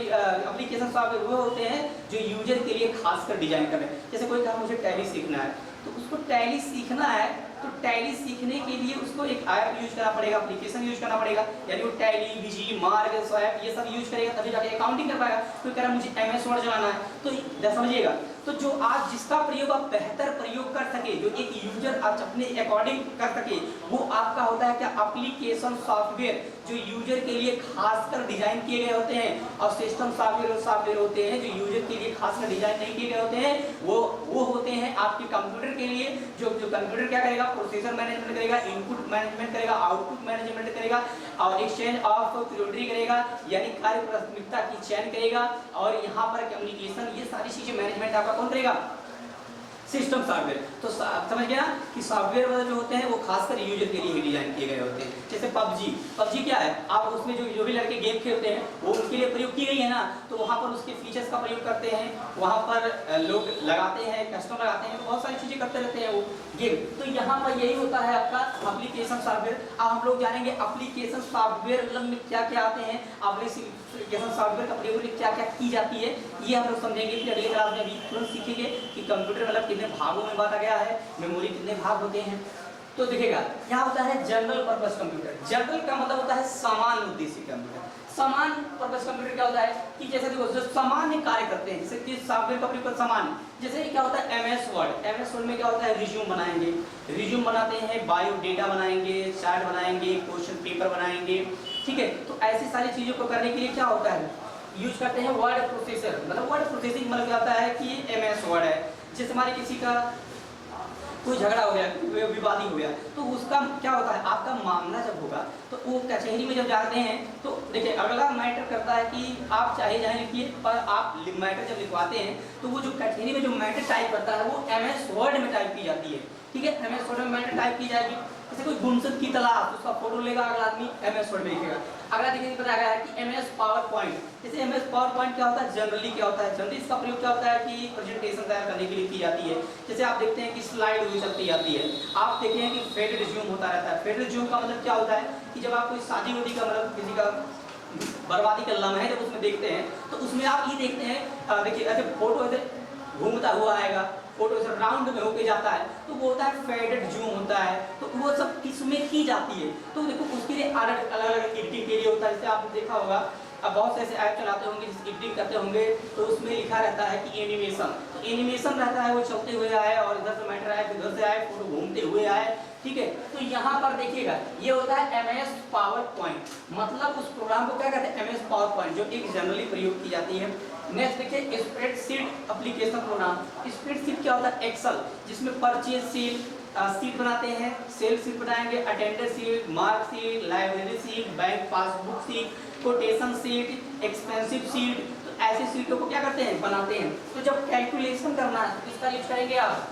S1: एप्लीकेशन सॉफ्टवेयर वो होते हैं जो यूजर के लिए खासकर डिजाइन कर रहे हैं। जैसे कोई कहा मुझे टैली सीखना है, तो उसको टैली सीखना है तो टैली सीखने के लिए उसको एक ऐप यूज करना पड़ेगा, एप्लीकेशन यूज करना पड़ेगा, यानी वो टैली, विजी, मार्ग, स्वैप ये सब यूज करेगा तभी जाके अकाउंटिंग कर पाएगा। कोई कह रहा है मुझे MS वर्ड चलाना है, तो समझिएगा, तो जो आज जिसका प्रयोग आप बेहतर प्रयोग कर सके, जो एक यूजर आज अपने अकॉर्डिंग कर सके, वो आपका होता है क्या, एप्लीकेशन सॉफ्टवेयर, जो यूजर के लिए खासकर डिजाइन किए गए होते हैं। और सिस्टम सॉफ्टवेयर होते हैं जो यूजर के लिए खासकर डिजाइन नहीं किए गए होते हैं, वो होते हैं आपके कंप्यूटर के लिए। जो कंप्यूटर क्या करेगा, प्रोसेसर मैनेजमेंट करेगा, इनपुट मैनेजमेंट करेगा, आउटपुट मैनेजमेंट करेगा और एक्सचेंज ऑफ प्रायोरिटी करेगा, यानी कार्य प्राथमिकता की चयन करेगा। और यहाँ पर कम्युनिकेशन, ये सारी चीजें मैनेजमेंट आपका कौन करेगा, सिस्टम सॉफ्टवेयर। तो समझ गया कि सॉफ्टवेयर जो होते हैं वो खासकर यूजर के लिए डिजाइन किए गए होते हैं। जैसे पबजी क्या है, आप उसमें जो भी लड़के गेम खेलते हैं वो उनके लिए प्रयोग की गई है ना, तो वहाँ पर उसके फीचर्स का प्रयोग करते हैं, वहाँ पर लोग लगाते हैं, कस्टमर लगाते हैं, तो बहुत सारी चीजें करते रहते हैं वो गेम। तो यहाँ पर यही होता है आपका एप्लीकेशन सॉफ्टवेयर। अब हम लोग जानेंगे एप्लीकेशन सॉफ्टवेयर मतलब में क्या क्या आते हैं, एप्लीकेशन सॉफ्टवेयर का प्रयोग क्या क्या की जाती है, ये हम लोग समझेंगे। फिर अगले क्लास में अभी तुरंत सीखेंगे कि कंप्यूटर मतलब कितने भागों में बांटा गया है, मेमोरी कितने भाग होते हैं। तो देखिएगा यहाँ होता है जनरल पर्पस कंप्यूटर। जनरल का मतलब होता है सामान्य उद्देश्य कंप्यूटर। सामान्य पर्पस कंप्यूटर क्या होता है कि जैसे देखो जो सामान्य कार्य करते हैं, जैसे कि सॉफ्टवेयर का प्रयोग सामान्य, जैसे क्या होता है MS वर्ड में क्या होता है, रिज्यूम बनाएंगे, रिज्यूम बनाते हैं, बायोडेटा बनाएंगे, चार्ट बनाएंगे, क्वेश्चन पेपर बनाएंगे, ठीक है। तो ऐसी सारी चीज़ों को करने के लिए क्या होता है, यूज करते हैं वर्ड प्रोसेसर। मतलब वर्ड प्रोसेसिंग मतलब क्या होता है कि MS वर्ड है, जैसे हमारे किसी का कोई झगड़ा हो गया, विवादी हो गया, तो उसका क्या होता है, आपका मामला जब होगा तो वो कचहरी में जब जाते हैं तो देखिए अगला मैटर करता है कि आप चाहे जाए लिखिए, पर आप मैटर जब लिखवाते हैं तो वो जो कचहरी में जो मैटर टाइप करता है वो MS वर्ड में टाइप की जाती है, ठीक है। MS वर्ड में मैटर टाइप की जाएगी। जैसे कोई गुमशुद की तलाश, उसका फोटो लेगा अगला आदमी, MS वर्ड में लिखेगा। अगला देखिए बताया गया है कि MS पावर पॉइंट, जैसे MS पावर पॉइंट क्या होता है, जनरली क्या होता है, जनरली इसका प्रयोग क्या होता है कि प्रेजेंटेशन तैयार करने के लिए की जाती है। जैसे आप देखते हैं कि स्लाइड हुई चलती जाती है, आप देखते हैं कि फेडेड जूम होता रहता है। फेडेड जूम का मतलब क्या होता है कि जब आप कोई शादी वादी का मतलब किसी का बर्बादी का लम्हा है जब उसमें देखते हैं तो उसमें आप ये देखते हैं, देखिए ऐसे फोटो ऐसे घूमता हुआ आएगा, फोटो ऐसे राउंड में होके जाता है, तो वो होता है फेडेड जूम होता है। तो वो सब इसमें की जाती है। तो देखो उसके लिए अलग अलग एडिटिंग के लिए होता है। जैसे आपने देखा होगा, अब बहुत से ऐसे ऐप चलाते होंगे जिस एडिटिंग करते होंगे तो उसमें लिखा रहता है कि एनिमेशन, तो एनिमेशन रहता है, वो चलते हुए आए और इधर से मैटर आए, इधर से आए, फोटो घूमते हुए आए, ठीक है। तो यहाँ पर देखिएगा ये होता है MS पावर पॉइंट, मतलब उस प्रोग्राम को क्या कहते हैं, MS पावर पॉइंट, जो एक जनरली प्रयोग की जाती है। नेक्स्ट देखिए स्प्रेडशीट एप्लीकेशन प्रोग्राम। स्प्रेडशीट क्या होता है, एक्सेल, जिसमें परचेज शीट बनाते हैं, सेल शीट बनाएंगे, attendance sheet, mark sheet, library sheet, bank passbook sheet, quotation sheet, expensive sheet, तो ऐसे शीटों को क्या करते हैं, बनाते हैं। तो जब कैलकुलेशन करना है तो इसका यूज करेंगे आप,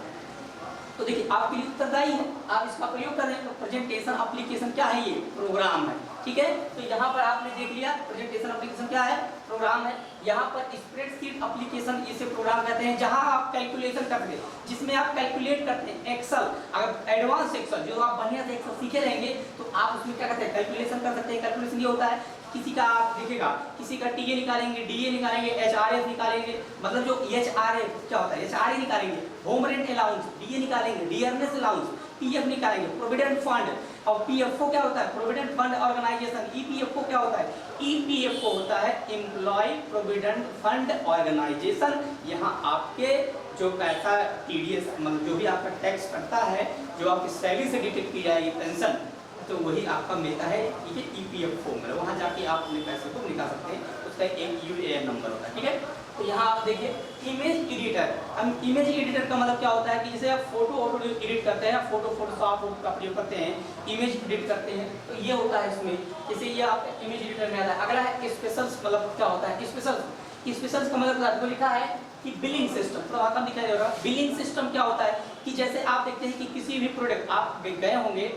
S1: तो देखिए आपके लिए उत्तरदायी है, आप इसका प्रयोग कर रहे हैं। तो प्रेजेंटेशन एप्लीकेशन क्या है, ये प्रोग्राम है, ठीक है। तो यहाँ पर आपने देख लिया प्रेजेंटेशन एप्लीकेशन क्या है, प्रोग्राम है। यहाँ पर स्प्रेडशीट एप्लीकेशन इसे प्रोग्राम कहते हैं, जहाँ आप कैलकुलेशन करते हैं, जिसमें आप कैलकुलेट करते हैं। एक्सेल, अगर एडवांस एक्सेल जो आप बढ़िया से एक्सेल सीखे रहेंगे तो आप उसमें क्या करते हैं, कैलकुलेशन कर सकते हैं। कैलकुलेशन ये होता है किसी का, आप देखिएगा किसी का TA निकालेंगे, DA निकालेंगे, HRS निकालेंगे, मतलब जो HRA क्या होता है, HRA निकालेंगे, होम रेंट अलाउंस, DA निकालेंगे, डियरनेस अलाउंस, PF निकालेंगे, प्रोविडेंट फंड, और PFO क्या होता है, प्रोविडेंट फंड ऑर्गेनाइजेशन। EPFO क्या होता है, EPFO होता है एम्प्लॉय प्रोविडेंट फंड ऑर्गेनाइजेशन। यहाँ आपके जो पैसा TDS मतलब जो भी आपका टैक्स कटता है, जो आपकी सैलरी से डिडक्ट की जाएगी पेंशन, तो वही आपका मिलता है, ठीक है। EPFO में वहाँ जाके आप अपने पैसे को निकाल सकते हैं, उसका एक UAN नंबर होता है, ठीक है। तो यहाँ आप देखिए इमेज एडिटर। हम इमेज एडिटर का मतलब क्या होता है कि जैसे आप फोटो एडिट करते हैं, फोटोशॉप का प्रयोग करते हैं, इमेज एडिट करते हैं, तो ये होता है इसमें। जैसे ये आप इमेज एडिटर में आता है। अगला है स्पेशल्स, मतलब क्या होता है स्पेशल्स। स्पेशल्स का मतलब आपको लिखा है कि बिलिंग सिस्टम, तो आपका दिखाई देगा। बिलिंग सिस्टम क्या होता है कि जैसे आप देखते हैं कि किसी भी प्रोडक्ट आप गए होंगे,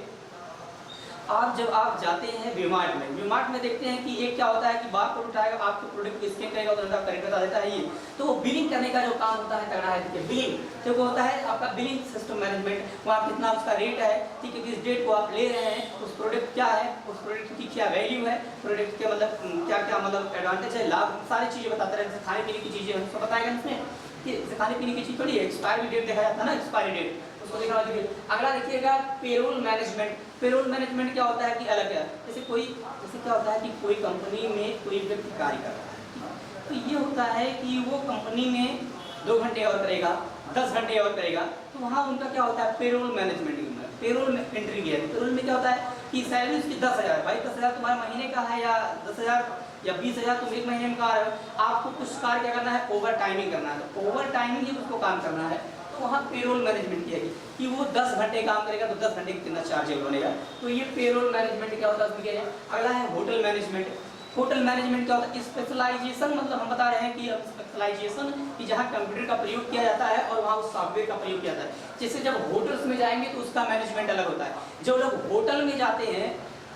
S1: आप जब आप जाते हैं वीमार्ट में देखते हैं कि एक क्या होता है कि बारकोड उठाएगा, आपके प्रोडक्ट को स्कैन करेगा, तो करेक्ट बता देता है ये। तो वो बिलिंग करने का जो काम होता है तगड़ा है, ठीक है। बिलिंग तो वो होता है आपका बिलिंग सिस्टम मैनेजमेंट, वहाँ कितना उसका रेट है, ठीक है, किस डेट को आप ले रहे हैं, उस प्रोडक्ट क्या है, उस प्रोडक्ट की क्या वैल्यू है, प्रोडक्ट के मतलब क्या क्या मतलब एडवांटेज है, लाभ, सारी चीज़ें बताते रहे। जैसे खाने पीने की चीज़ें उसको बताएगा इसमें कि खाने पीने की चीज़ थोड़ी है, एक्सपायरी डेट देखा जाता है ना, एक्सपायरी डेट उसको देखना चाहिए। अगला देखिएगा पेरोल मैनेजमेंट। पेरोल मैनेजमेंट क्या होता है कि अलग है, जैसे क्या होता है कि कोई कंपनी में कोई व्यक्ति कार्य कर रहा है, तो ये होता है कि वो कंपनी में 2 घंटे और करेगा, 10 घंटे और करेगा, तो वहाँ उनका क्या होता है पेरोल मैनेजमेंट, पेरोल एंट्री किया है। पेरोल में क्या होता है कि सैलरी उसकी 10,000, भाई 10,000 तुम्हारे महीने का है, या 10,000 या 20,000 तुम एक महीने में का रहे हो, आपको कुछ कार्य क्या करना है, ओवर टाइमिंग करना है, तो ओवर टाइमिंग ही उसको काम करना है। तो वहाँ पेरोल मैनेजमेंट किया कि वो 10 घंटे काम करेगा तो 10 घंटे कितना चार्जेबल बनेगा, तो ये पेरोल मैनेजमेंट क्या होता है उसमें क्या है। अगला है होटल मैनेजमेंट। होटल मैनेजमेंट क्या होता है, स्पेशलाइजेशन, मतलब हम बता रहे हैं कि स्पेशलाइजेशन कि जहाँ कंप्यूटर का प्रयोग किया जाता है और वहाँ उस सॉफ्टवेयर का प्रयोग किया जाता है। जैसे जब होटल्स में जाएंगे तो उसका मैनेजमेंट अलग होता है। जब लोग होटल में जाते हैं,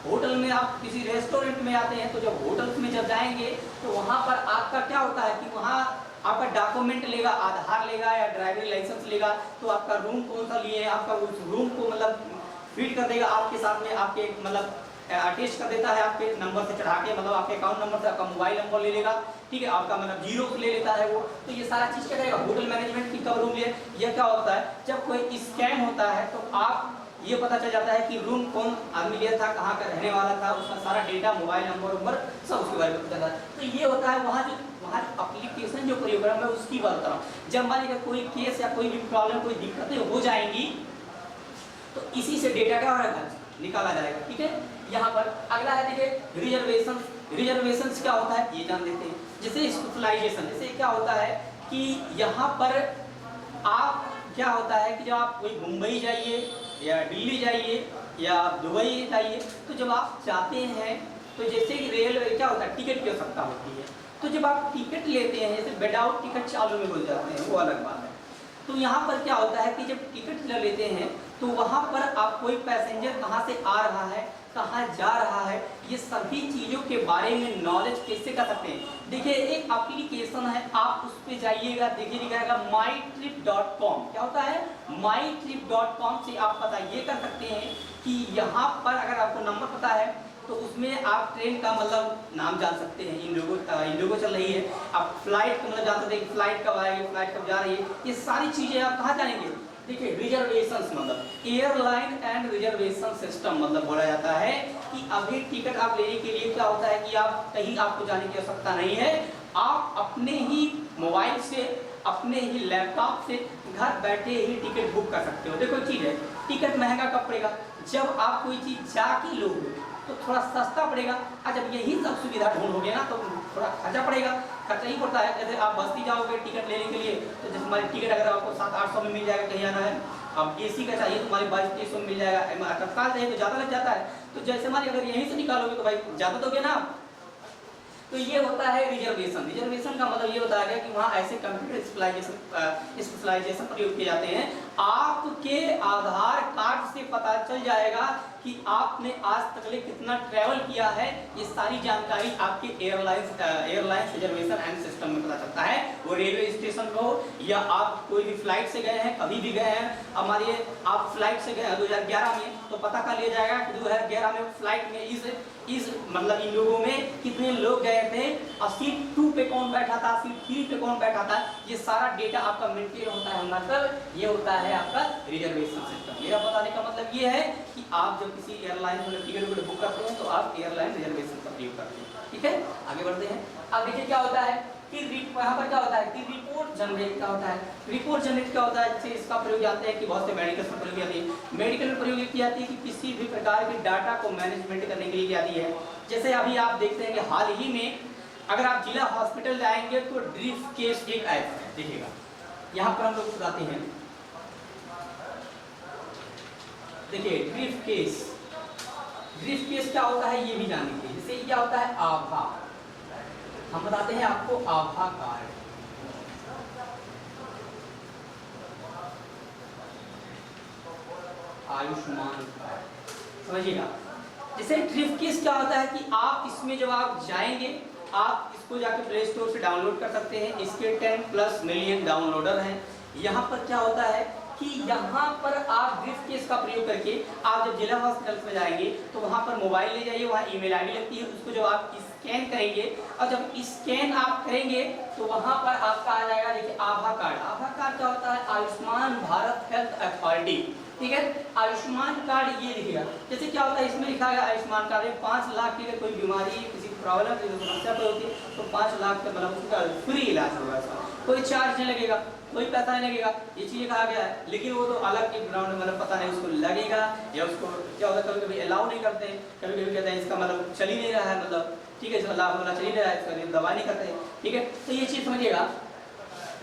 S1: होटल में आप किसी रेस्टोरेंट में जाते हैं, तो जब होटल्स में जब जाएंगे तो वहाँ पर आपका क्या होता है कि वहाँ आपका डॉक्यूमेंट लेगा, आधार लेगा या ड्राइविंग लाइसेंस लेगा, तो आपका रूम कौन सा लिए है, आपका उस रूम को मतलब फीड कर देगा आपके साथ में, आपके मतलब अटैच कर देता है आपके नंबर से चढ़ा के, मतलब आपके अकाउंट नंबर से आपका मोबाइल नंबर ले लेगा, ठीक है, आपका मतलब जीरो ले लेता है वो। तो ये सारा चीज़ क्या करेगा, होटल मैनेजमेंट की कब रूम लिए। यह क्या होता है, जब कोई स्कैम होता है तो आप ये पता चल जाता है कि रूम कौन आदमी लिया था, कहाँ का रहने वाला था, उसका सारा डेटा, मोबाइल नंबर सब उसके बारे में पता चलता है। तो ये होता है वहाँ एप्लीकेशन जो प्रोग्राम है उसकी बात कर रहा हूँ। जब मान लीजिए कोई केस या कोई भी प्रॉब्लम, कोई दिक्कतें हो जाएंगी, तो इसी से डेटा क्या होगा, निकाला जाएगा, ठीक है। यहाँ पर अगला है देखिए रिजर्वेशन। रिजर्वेशन क्या होता है ये जान लेते हैं। जैसे स्पेशलाइजेशन, जैसे क्या होता है कि यहाँ पर आप क्या होता है कि जब आप कोई मुंबई जाइए या दिल्ली जाइए या दुबई जाइए, तो जब आप जाते हैं तो जैसे कि रेलवे क्या होता है टिकट की आवश्यकता होती है। तो जब आप टिकट लेते हैं, जैसे विदाउट टिकट चालू में हो जाते हैं, वो अलग बात है। तो यहाँ पर क्या होता है कि जब टिकट ले लेते हैं तो वहाँ पर आप कोई पैसेंजर कहाँ से आ रहा है, कहाँ जा रहा है, ये सभी चीज़ों के बारे में नॉलेज कैसे कर सकते हैं। देखिए एक एप्लीकेशन है, आप उस पर जाइएगा, देखिए लिखा mytrip.com। क्या होता है mytrip.com से आप पता ये कर सकते हैं कि यहाँ पर अगर आपको नंबर पता है तो उसमें आप ट्रेन का मतलब नाम जान सकते हैं। इंडिगो चल रही है, आप फ्लाइट का मतलब जान सकते हैं फ्लाइट कब आएगी, फ्लाइट कब जा रही है, ये सारी चीज़ें आप कहाँ जानेंगे। देखिए रिजर्वेशन मतलब एयरलाइन एंड रिजर्वेशन सिस्टम मतलब बोला जाता है कि अभी टिकट आप लेने के लिए क्या होता है कि आप कहीं आपको जाने की आवश्यकता नहीं है, आप अपने ही मोबाइल से, अपने ही लैपटॉप से घर बैठे ही टिकट बुक कर सकते हो। देखो चीज़ है, टिकट महंगा कब पड़ेगा, जब आप कोई चीज़ जाके लोगे तो थोड़ा सस्ता पड़ेगा, और जब यही सब सुविधा ढूंढोगे ना तो थोड़ा खर्चा पड़ेगा, खर्चा ही पड़ता है। जैसे आप बस्ती जाओगे टिकट लेने के लिए, तो जैसे हमारी टिकट अगर आपको 700-800 में मिल जाएगा कहीं आना है, अब AC का चाहिए तो हमारे 2200-2300 में मिल जाएगा, तत्काल चाहिए तो ज़्यादा लग जाता है। तो जैसे हमारे अगर यहीं से निकालोगे तो भाई ज़्यादा दोगे ना। तो ये होता है रिजर्वेशन। रिजर्वेशन का मतलब ये बताया गया कि वहाँ ऐसे कंप्यूटर स्पेशलाइजेशन प्रयोग किए जाते हैं, आपके आधार कार्ड से पता चल जाएगा कि आपने आज तक कितना ट्रैवल किया है। ये सारी जानकारी आपके एयरलाइंस रिजर्वेशन एंड सिस्टम में पता चलता है। वो रेलवे स्टेशन पे हो या आप कोई भी फ्लाइट से गए हैं, कभी भी गए हैं, हमारे आप फ्लाइट से गए 2011 में, तो पता कर लिया जाएगा कि 2011 में फ्लाइट में इस मतलब इन लोगों में कितने लोग गए थे, और सीट 2 पे कौन बैठा था, सीट 3 पे कौन बैठा था, ये सारा डेटा आपका मेंटेन होता है। मतलब ये होता है आपका रिजर्वेशन सिस्टम। मेरा बताने का मतलब ये है कि आप जब किसी एयरलाइन में टिकट बुक करते हैं तो आप एयरलाइन रिजर्वेशन का प्रयोग करते हैं। ठीक है, आगे बढ़ते हैं। अब देखिए क्या होता है कि यहाँ पर क्या होता है कि रिपोर्ट जनरेट क्या होता है। रिपोर्ट जनरेट क्या होता है, जैसे इसका प्रयोग जानते हैं कि बहुत से मेडिकल में प्रयोग जाती है। मेडिकल में प्रयोग की जाती है कि किसी भी प्रकार के डाटा को मैनेजमेंट करने के लिए जाती है। जैसे अभी आप देखते हैं कि हाल ही में अगर आप जिला हॉस्पिटल जाएंगे तो ड्रीफ केस एक ऐप है, देखिएगा यहाँ पर हम लोग बताते हैं। देखिए ड्रीफ केस क्या होता है ये भी जानेंगे। जैसे क्या होता है आभा, हम बताते हैं आपको आभा कार्ड। आयुष्मान कार्ड समझिएगा। जैसे ड्रीफ केस क्या होता है कि आप इसमें जब आप जाएंगे, आप इसको जाकर प्ले स्टोर से डाउनलोड कर सकते हैं। इसके 10+ मिलियन डाउनलोडर हैं। यहाँ पर क्या होता है कि यहाँ पर आप ड्रीफ केस का प्रयोग करके आप जब जिला हॉस्पिटल में जाएंगे तो वहाँ पर मोबाइल ले जाइए, वहाँ ईमेल आईडी लगती है, उसको जब आप स्कैन करेंगे और जब स्कैन आप करेंगे तो वहाँ पर आपका आ जाएगा देखिए आभा कार्ड। आभा कार्ड क्या होता है, आयुष्मान भारत हेल्थ अथॉरिटी। ठीक है, आयुष्मान कार्ड ये लिखिएगा। जैसे क्या होता है इसमें लिखा है आयुष्मान कार्ड 5 लाख की अगर कोई बीमारी, किसी प्रॉब्लम, किसी समस्या कोई होती है तो 5 लाख का मतलब उसका फ्री इलाज होगा, कोई चार्ज नहीं लगेगा, कोई पैसा नहीं लगेगा, ये चीज़ कहा गया है। लेकिन वो तो अलग एक ग्राउंड में मतलब पता नहीं उसको लगेगा या उसको क्या होता है, कभी कभी अलाउ नहीं करते हैं, कभी कभी कहते हैं इसका मतलब चल ही नहीं रहा है, मतलब ठीक है इसका लाभ वाला चल ही नहीं रहा है, इसका दवा नहीं करते। ठीक है, तो ये चीज़ समझिएगा।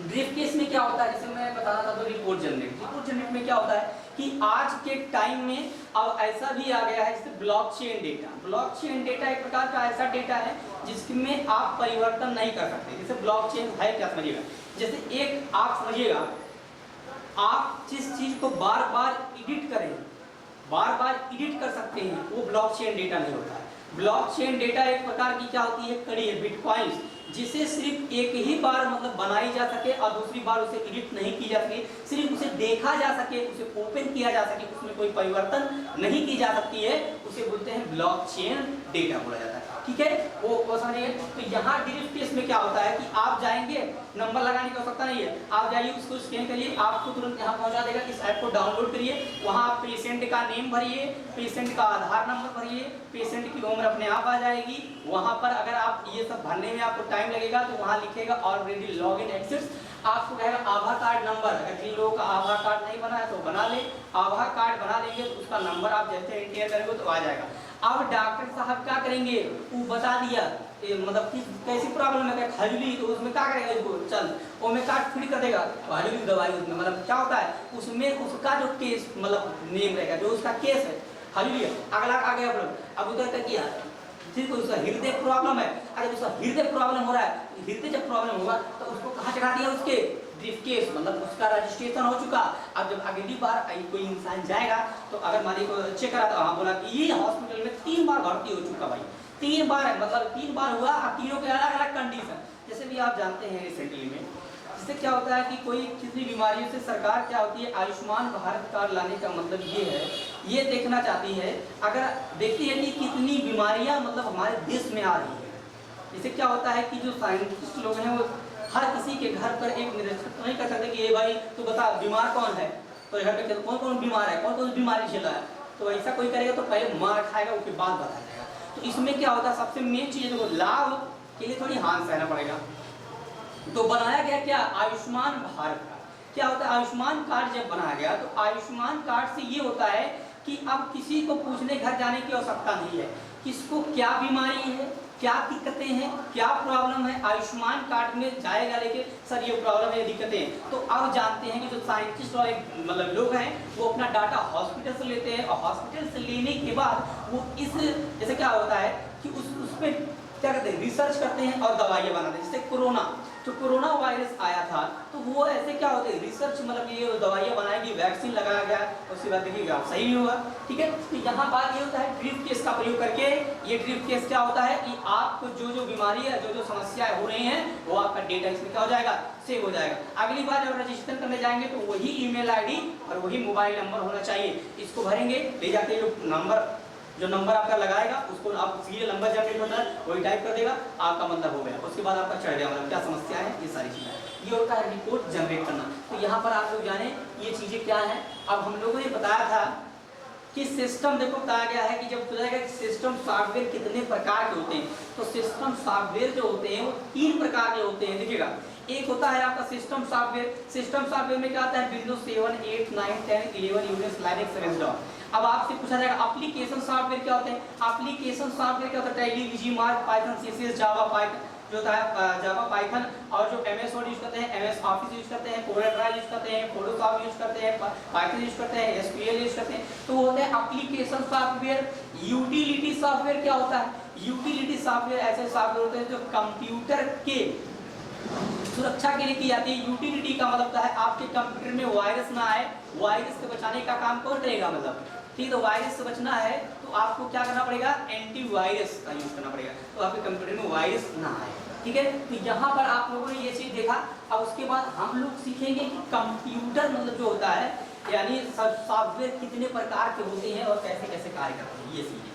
S1: ड्रीफ केस में क्या होता है, जैसे मैं बता रहा था तो रिपोर्ट जनरेट में क्या होता है कि आज के टाइम में अब ऐसा भी आ गया है जैसे ब्लॉकचेन डेटा। ब्लॉकचेन डेटा एक प्रकार का ऐसा डेटा है जिसमें आप परिवर्तन नहीं कर सकते। जैसे ब्लॉकचेन है क्या समझिएगा, जैसे एक आप समझिएगा, आप जिस चीज को बार बार एडिट करें, बार बार एडिट कर सकते हैं, वो ब्लॉकचेन डेटा नहीं होता है। ब्लॉकचेन डेटा एक प्रकार की क्या होती है, कड़ी है, बिटकॉइंस, जिसे सिर्फ एक ही बार मतलब बनाई जा सके और दूसरी बार उसे एडिट नहीं की जा सके, सिर्फ उसे देखा जा सके, उसे ओपन किया जा सके, उसमें कोई परिवर्तन नहीं की जा सकती है, उसे बोलते हैं ब्लॉकचेन डेटा बोला जाता है। ठीक है, वो समझिए। तो यहाँ ड्रीफ केस में क्या होता है कि आप जाएंगे, नंबर लगाने की आवश्यकता नहीं है, आप जाइए उसको स्कैन करिए, आपको तुरंत यहाँ पहुँचा देगा। इस ऐप को डाउनलोड करिए, वहाँ आप पेशेंट का नेम भरिए, पेशेंट का आधार नंबर भरिए, पेशेंट की उम्र अपने आप आ जाएगी। वहाँ पर अगर आप ये सब भरने में आपको टाइम लगेगा तो वहाँ लिखेगा ऑलरेडी लॉग इन एक्सेस, आपको कहेगा आधार कार्ड नंबर। अगर जिन लोगों का आधार कार्ड नहीं बना है तो बना ले, आधार कार्ड बना लेंगे तो उसका नंबर आप जैसे एंटर करेंगे तो आ जाएगा। अब डॉक्टर साहब क्या करेंगे, वो बता दिया मतलब कि कैसी प्रॉब्लम है, खजली, तो उसमें क्या करेगा, इसको चल वो में काट फिट कर देगा खजली की दवाई उसमें, मतलब क्या होता है उसमें उसका जो केस मतलब नेम रहेगा, जो उसका केस है खजली, अगला आ गया प्रॉब्लम। अब उधर तक किया ठीक है, उसका हृदय प्रॉब्लम है, अगर उसका हृदय प्रॉब्लम हो रहा है, हृदय जब प्रॉब्लम होगा तो उसको कहाँ चढ़ा दिया, उसके ब्रीफ केस, मतलब उसका रजिस्ट्रेशन हो चुका। अब जब अगली बार कोई इंसान जाएगा तो अगर मालिक को चेक करा तो हाँ बोला कि ये हॉस्पिटल में 3 बार भर्ती हो चुका भाई, 3 बार है, मतलब 3 बार हुआ, अब तीनों के अलग अलग कंडीशन। जैसे भी आप जानते हैं रिसेंटली में इससे क्या होता है कि कोई किसी बीमारियों से सरकार क्या होती है, आयुष्मान भारत कार्ड लाने का मतलब ये है, ये देखना चाहती है, अगर देखती है कि कितनी बीमारियां मतलब हमारे देश में आ रही है। इससे क्या होता है कि जो साइंटिस्ट लोग हैं वो हर किसी के घर पर एक निरीक्षण नहीं कर सकते कि ये भाई तू बता बीमार कौन है, तो घर पे कौन कौन बीमार है, कौन कौन बीमारी झेला है, तो ऐसा कोई करेगा तो पहले मार खाएगा, उसके बाद बताया जाएगा। तो इसमें क्या होता है, सबसे मेन चीज देखो, लाभ के लिए थोड़ी हाथ सहना पड़ेगा। तो बनाया गया क्या, आयुष्मान भारत का। क्या होता है आयुष्मान कार्ड जब बनाया गया तो आयुष्मान कार्ड से ये होता है कि अब किसी को पूछने घर जाने की आवश्यकता नहीं है, किसको क्या बीमारी है, क्या दिक्कतें हैं, क्या प्रॉब्लम है, आयुष्मान कार्ड में जाएगा लेके सर ये प्रॉब्लम है, ये दिक्कतें हैं। तो अब जानते हैं कि जो साइंटिस्ट वाले मतलब लोग हैं वो अपना डाटा हॉस्पिटल से लेते हैं, और हॉस्पिटल से लेने के बाद वो इस जैसे क्या होता है कि उस पर क्या करते हैं, रिसर्च करते हैं और दवाइयाँ बनाते हैं। जैसे कोरोना वायरस आया था तो वो ऐसे क्या होते हैं, रिसर्च मतलब ये दवाइयाँ बनाएगी, वैक्सीन लगाया गया, उसके बाद देखिएगा आप सही भी होगा, ठीक है। तो यहाँ बात ये होता है ड्रिप केस का प्रयोग करके, ये ड्रिप केस क्या होता है कि आपको जो बीमारी है, जो समस्याएं हो रही हैं वो आपका डेटा इसमें क्या हो जाएगा, सेव हो जाएगा। अगली बार जब रजिस्टर करने जाएंगे तो वही ईमेल आईडी और वही मोबाइल नंबर होना चाहिए, इसको भरेंगे, ले जाके जो नंबर आपका लगाएगा उसको आप सीरियल नंबर जनरेट होता है वही टाइप कर देगा, आपका मतलब हो गया। उसके बाद आपका चढ़ गया मतलब क्या समस्या है, ये सारी चीजें, ये होता है रिपोर्ट जनरेट करना। तो यहाँ पर आप लोग जाने ये चीजें क्या है। अब हम लोगों ने बताया था कि सिस्टम देखो बताया गया है कि जब बताया कि सिस्टम सॉफ्टवेयर कितने प्रकार के होते हैं, तो सिस्टम सॉफ्टवेयर जो होते हैं वो 3 प्रकार के होते हैं। देखिएगा, एक होता है आपका सिस्टम सॉफ्टवेयर। सिस्टम सॉफ्टवेयर में क्या आता है, विंडोज 7, 8, 9, 10, 11, यूनिक्स, लाइनक्स, विंडोज। अब आपसे पूछा जाएगा एप्लीकेशन सॉफ्टवेयर क्या होते हैं। एप्लीकेशन सॉफ्टवेयर क्या होता है, टैली, वीजीमार्क, पाइथन, सीएसएस, जावा, पाइथन जो होता है जावा, पाइथन, और जो एमएस वर्ड यूज करते हैं, एमएस ऑफिस यूज करते हैं, कोरल ड्रा यूज करते हैं, फोटोशॉप यूज करते हैं, पाइथन यूज करते हैं, एसक्यूएल यूज करते हैं। तो वो होते हैं एप्लीकेशन सॉफ्टवेयर। यूटिलिटी सॉफ्टवेयर क्या होता है, यूटिलिटी सॉफ्टवेयर ऐसे सॉफ्टवेयर होते हैं जो कंप्यूटर के सुरक्षा के लिए की जाती है। यूटिलिटी का मतलब होता है आपके कंप्यूटर में वायरस ना आए, वायरस से बचाने का काम कौन करेगा, मतलब ठीक, तो वायरस से बचना है तो आपको क्या करना पड़ेगा, एंटीवायरस का यूज करना पड़ेगा, तो आपके कंप्यूटर में वायरस ना आए, ठीक है। तो यहाँ पर आप लोगों ने ये चीज देखा। अब उसके बाद हम लोग सीखेंगे कि कंप्यूटर मतलब जो होता है यानी सॉफ्टवेयर कितने प्रकार के होते हैं और कैसे कैसे कार्य करते हैं, ये सीखेंगे।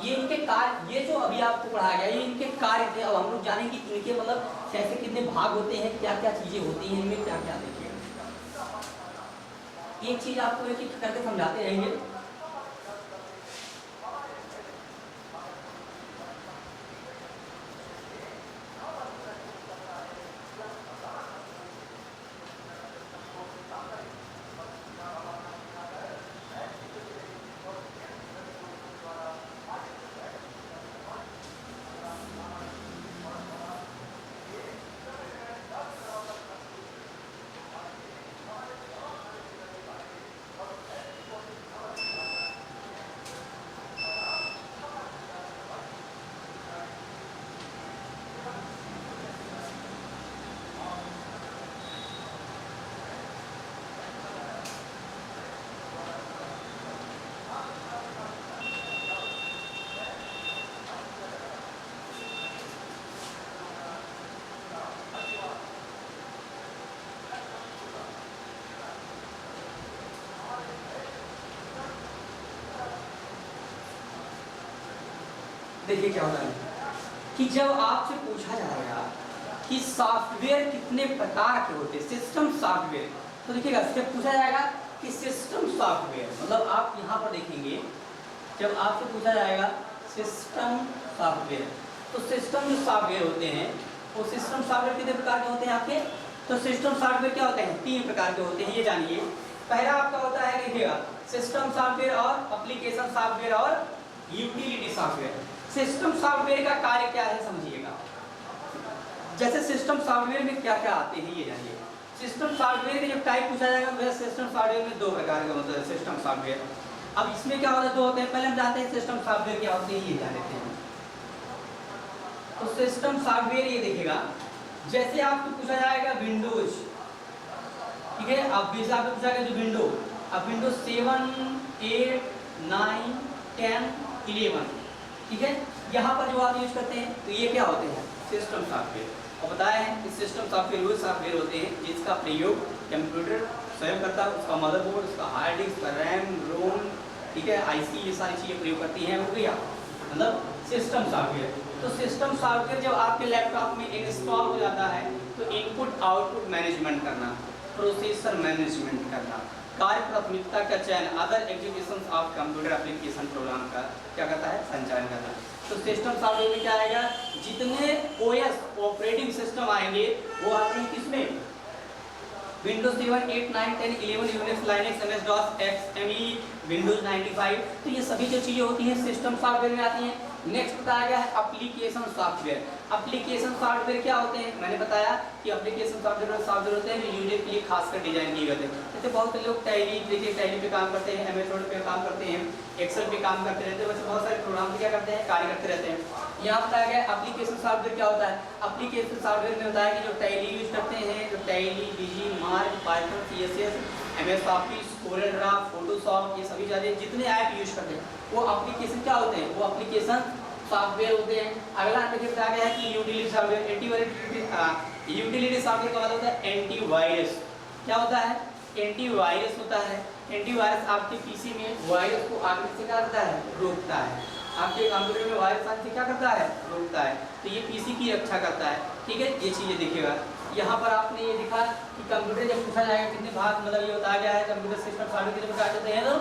S1: ये इनके कार्य, ये जो अभी आपको पढ़ाया गया ये इनके कार्य थे। अब हम लोग जानेंगे इनके मतलब कैसे कितने भाग होते हैं, क्या क्या चीजें होती हैं इनमें, क्या क्या देखिए एक चीज आपको एक एक करके समझाते रहेंगे। देखिए क्या होता है कि जब आपसे पूछा जाएगा कि सॉफ्टवेयर कितने प्रकार के होते हैं, सिस्टम सॉफ्टवेयर, तो देखिएगा इससे पूछा जाएगा कि सिस्टम सॉफ्टवेयर मतलब आप यहाँ पर देखेंगे जब आपसे पूछा जाएगा सिस्टम सॉफ्टवेयर, तो सिस्टम जो सॉफ्टवेयर होते हैं वो सिस्टम सॉफ्टवेयर कितने प्रकार के होते हैं आपके, तो सिस्टम सॉफ्टवेयर क्या होते हैं, 3 प्रकार के होते हैं, ये जानिए। पहला आपका होता है देखिएगा सिस्टम सॉफ्टवेयर और एप्लीकेशन सॉफ्टवेयर और यूटिलिटी सॉफ्टवेयर। सिस्टम सॉफ्टवेयर का कार्य क्या है समझिएगा। जैसे सिस्टम सॉफ्टवेयर में क्या क्या आते हैं ये जानिए। सिस्टम सॉफ्टवेयर के जब टाइप पूछा जाएगा तो सिस्टम सॉफ्टवेयर में दो प्रकार के होते हैं सिस्टम सॉफ्टवेयर। अब इसमें क्या होता है, दो होते हैं। पहले हम जानते हैं सिस्टम सॉफ्टवेयर क्या होते हैं, ये जान लेते हैं। तो सिस्टम सॉफ्टवेयर ये देखिएगा, जैसे आपको पूछा जाएगा विंडोज, ठीक है, अब बीच आपको पूछा जाएगा जो विंडो, अब विंडोज 7, 8, 9, 10, 11, ठीक है, यहाँ पर जो आप यूज करते हैं तो ये क्या होते हैं, सिस्टम सॉफ्टवेयर। और बताया है कि सिस्टम सॉफ्टवेयर वो सॉफ्टवेयर होते हैं जिसका प्रयोग कंप्यूटर स्वयं करता है, उसका मदरबोर्ड, उसका हार्ड डिस्क, उसका रैम, रोम, ठीक है, आईसी, ये सारी चीज़ें प्रयोग करती हैं, हो गया मतलब सिस्टम सॉफ्टवेयर। तो सिस्टम सॉफ्टवेयर जब आपके लैपटॉप में इंस्टॉल हो जाता है तो इनपुट आउटपुट मैनेजमेंट करना, प्रोसेसर मैनेजमेंट करना, कार्य प्राथमिकता का चयन, other execution of computer application program का क्या करता है, संचालन करता है। तो सिस्टम सॉफ्टवेयर में क्या आएगा, जितने ओएस ऑपरेटिंग सिस्टम आएंगे वो आते हैं किसमें, Windows 7, 8, 9, 10, 11, Unix, Linux, MS DOS, XME, Windows 95, तो ये सभी जो चीज़ें होती हैं सिस्टम सॉफ्टवेयर में आती हैं। नेक्स्ट बताया गया है एप्लीकेशन सॉफ्टवेयर। एप्लीकेशन सॉफ्टवेयर क्या होते हैं, मैंने बताया कि एप्लीकेशन सॉफ्टवेयर होते हैं जो यूजर के लिए खासकर डिजाइन किए गए हैं। जैसे बहुत से लोग टैली, देखिए टैली पे काम करते हैं, एमएस वर्ड पे काम करते हैं, एक्सेल पे काम करते रहते हैं, वैसे बहुत सारे प्रोग्राम पे क्या करते हैं, कार्य करते रहते हैं। यहाँ बताया गया एप्लीकेशन सॉफ्टवेयर क्या होता है, एप्लीकेशन सॉफ्टवेयर में होता है कि जो टैली यूज करते हैं, जो Tally, Busy, Marg, Python, CSS, MS Office, Corel Draw, Photoshop, ये सभी ज़्यादा जितने ऐप यूज करते हैं वो एप्लीकेशन क्या होते हैं, वो एप्लीकेशन सॉफ्टवेयर होते हैं। अगला देखिए बताया गया है कि यूटिलिटी सॉफ्टवेयर, यूटिलिटी सॉफ्टवेयर का मतलब होता है एंटीवायरस। क्या होता है, एंटीवायरस होता है। एंटीवायरस आपके पीसी में वायरस को आगे से क्या करता है, रोकता है। आपके कंप्यूटर में वायरस आने से क्या करता है, रोकता है। तो ये पीसी की रक्षा करता है, ठीक है, ये चीज़ें देखिएगा। यहाँ पर आपने ये देखा कि कंप्यूटर जब पूछा जाएगा कितने भाग, मतलब ये बताया गया है कंप्यूटर सिस्टम सॉफ्टवेयर कितने प्रकार के होते हैं, तो